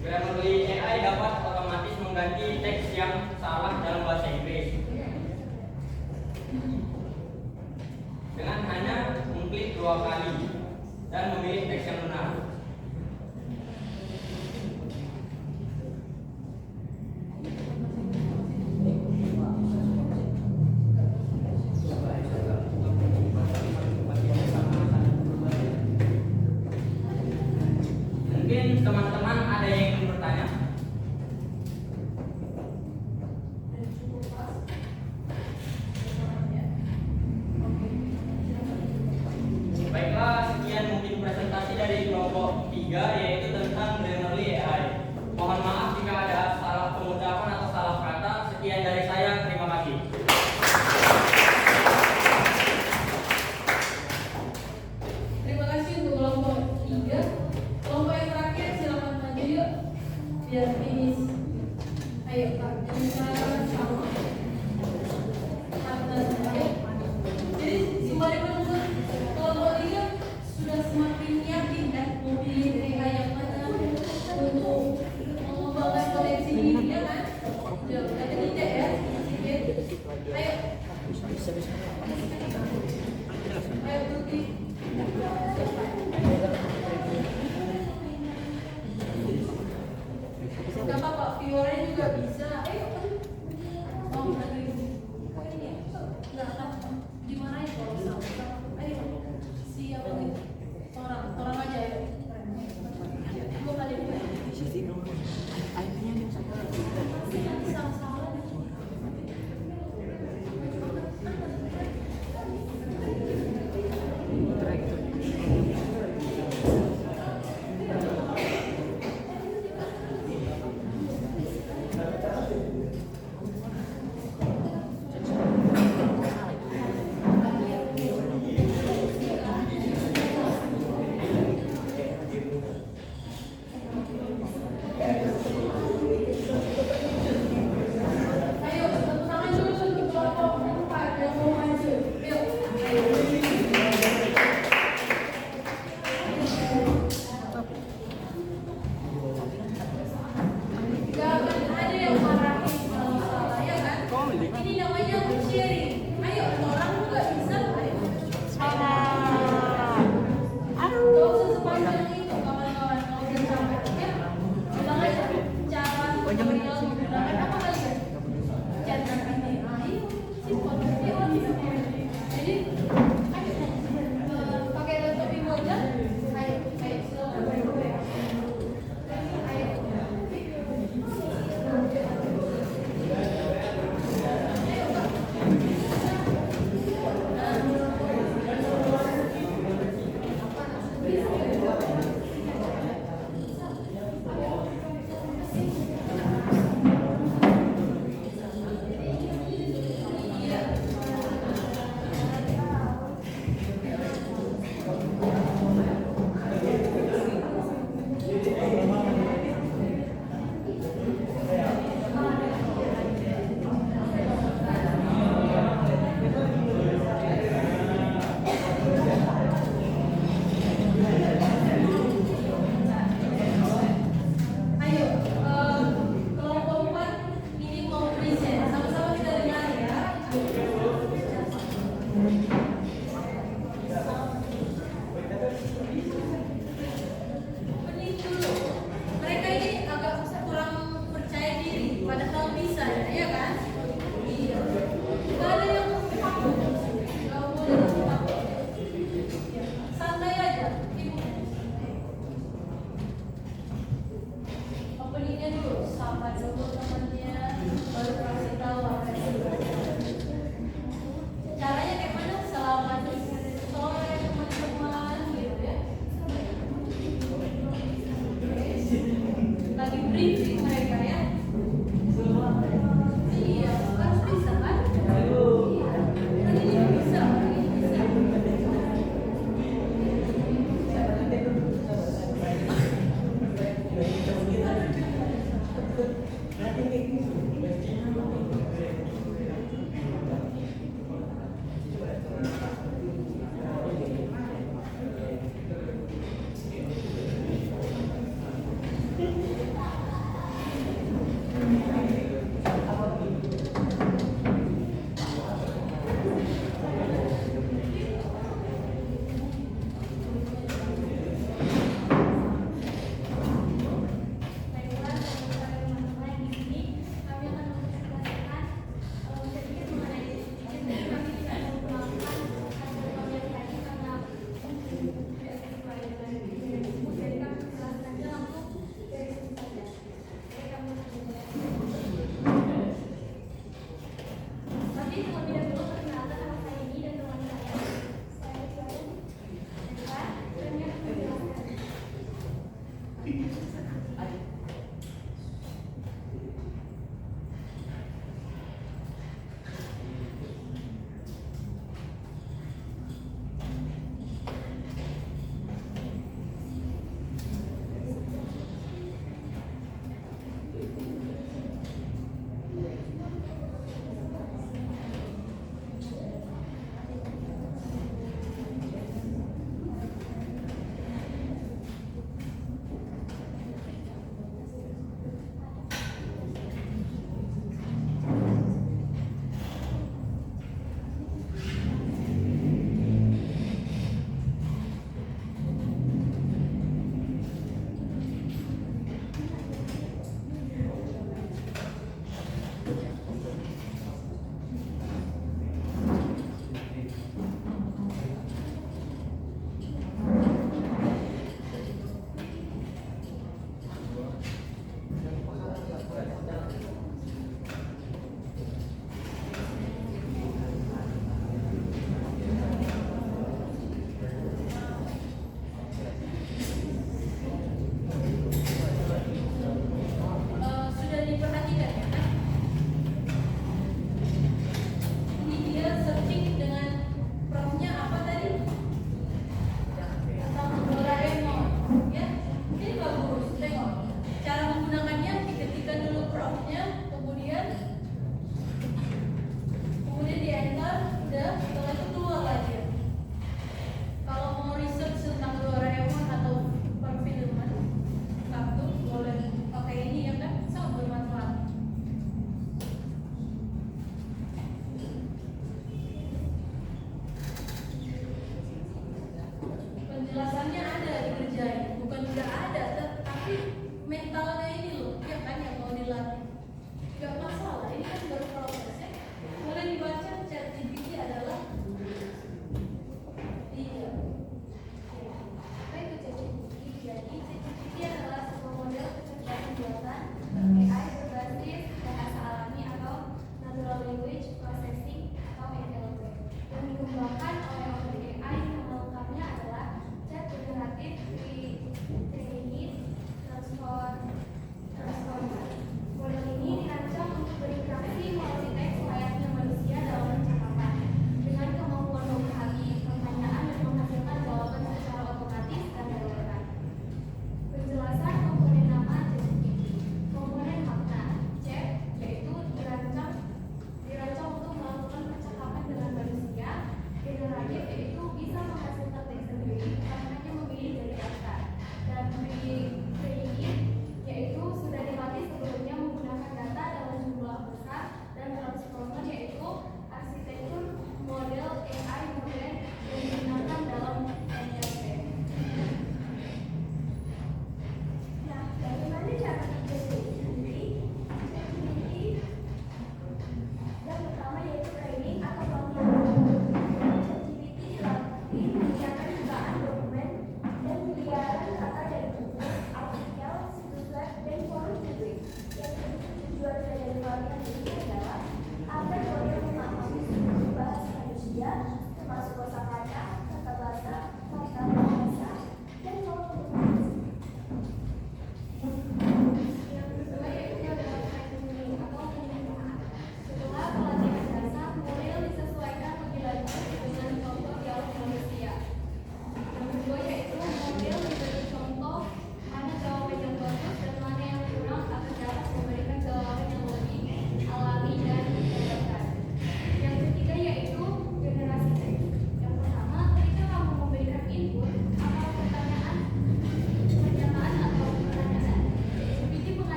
Grammarly AI dapat otomatis mengganti teks yang salah dalam bahasa Inggris. Mungkin teman-teman ada yang ingin bertanya? Baiklah, sekian mungkin presentasi dari kelompok 3 yaitu tentang Grammarly AI. Mohon maaf jika ada salah pengucapan atau salah kata. Sekian dari saya, terima kasih. Terima kasih untuk kelompok 3. Kelompok yang terakhir silakan maju yuk biar finish. Ayo Kak, dengan sama. Ayo. Jadi sembari menunggu kelompok 3 sudah semakin yakin dan mau pilih AI yang mana untuk mengembangkan koleksi diri ya kan? Sudah ada tidak ya? Ayo. Ayo Tuti. Gak apa-apa, violen juga bisa. Ayo. Oh, lagi. Nggak apa-apa. Dimarahin kalau salah. Ayo. Siapa nih? Orang aja ya. Gue kali ini. Nanti salah-salah. Ayo, tepuk tangan dulu untuk kelompok 4 yang mau maju. Yuk, ayo. Gak akan ada yang marahin kalau salah, ya kan? Ini namanya sharing. Ayo, orang juga bisa. Ayo. Gak usah sepanjang itu, kawan-kawan. Gak usah capek, ya. Ulang aja. Cara tutorial menggunakan apa kalian? Chat ini. Ayo, simpel. Jadi, pakai laptop ibu aja. Ayo, silakan. Ayo. Ayo, kelompok 4 ini mau present. Sama-sama kita dengar ya. Benih dulu. Mereka ini agak kurang percaya diri, padahal bisa ya kan? Iya. Gak ada yang takut. Gak boleh takut. Santai aja. Openingnya dulu, sapa dulu temannya, baru kasih tahu apa itu. Caranya kayak mana? Selamat sore teman-teman, gitu ya. Lagi briefing mereka ya. Iya, harus bisa kan? Iya. Tadi ini bisa, ini bisa.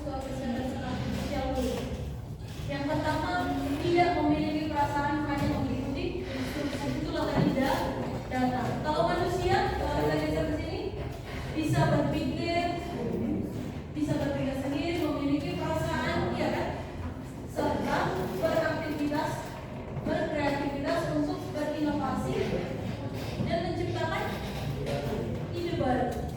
ke kecerdasan artifisial dulu. Yang pertama, tidak memiliki perasaan, hanya mengikuti instruksi. Itulah tadi data. Kalau manusia, kalau kita geser ke sini, bisa berpikir sendiri, memiliki perasaan, ya kan? Serta berkreativitas untuk berinovasi dan menciptakan ide baru.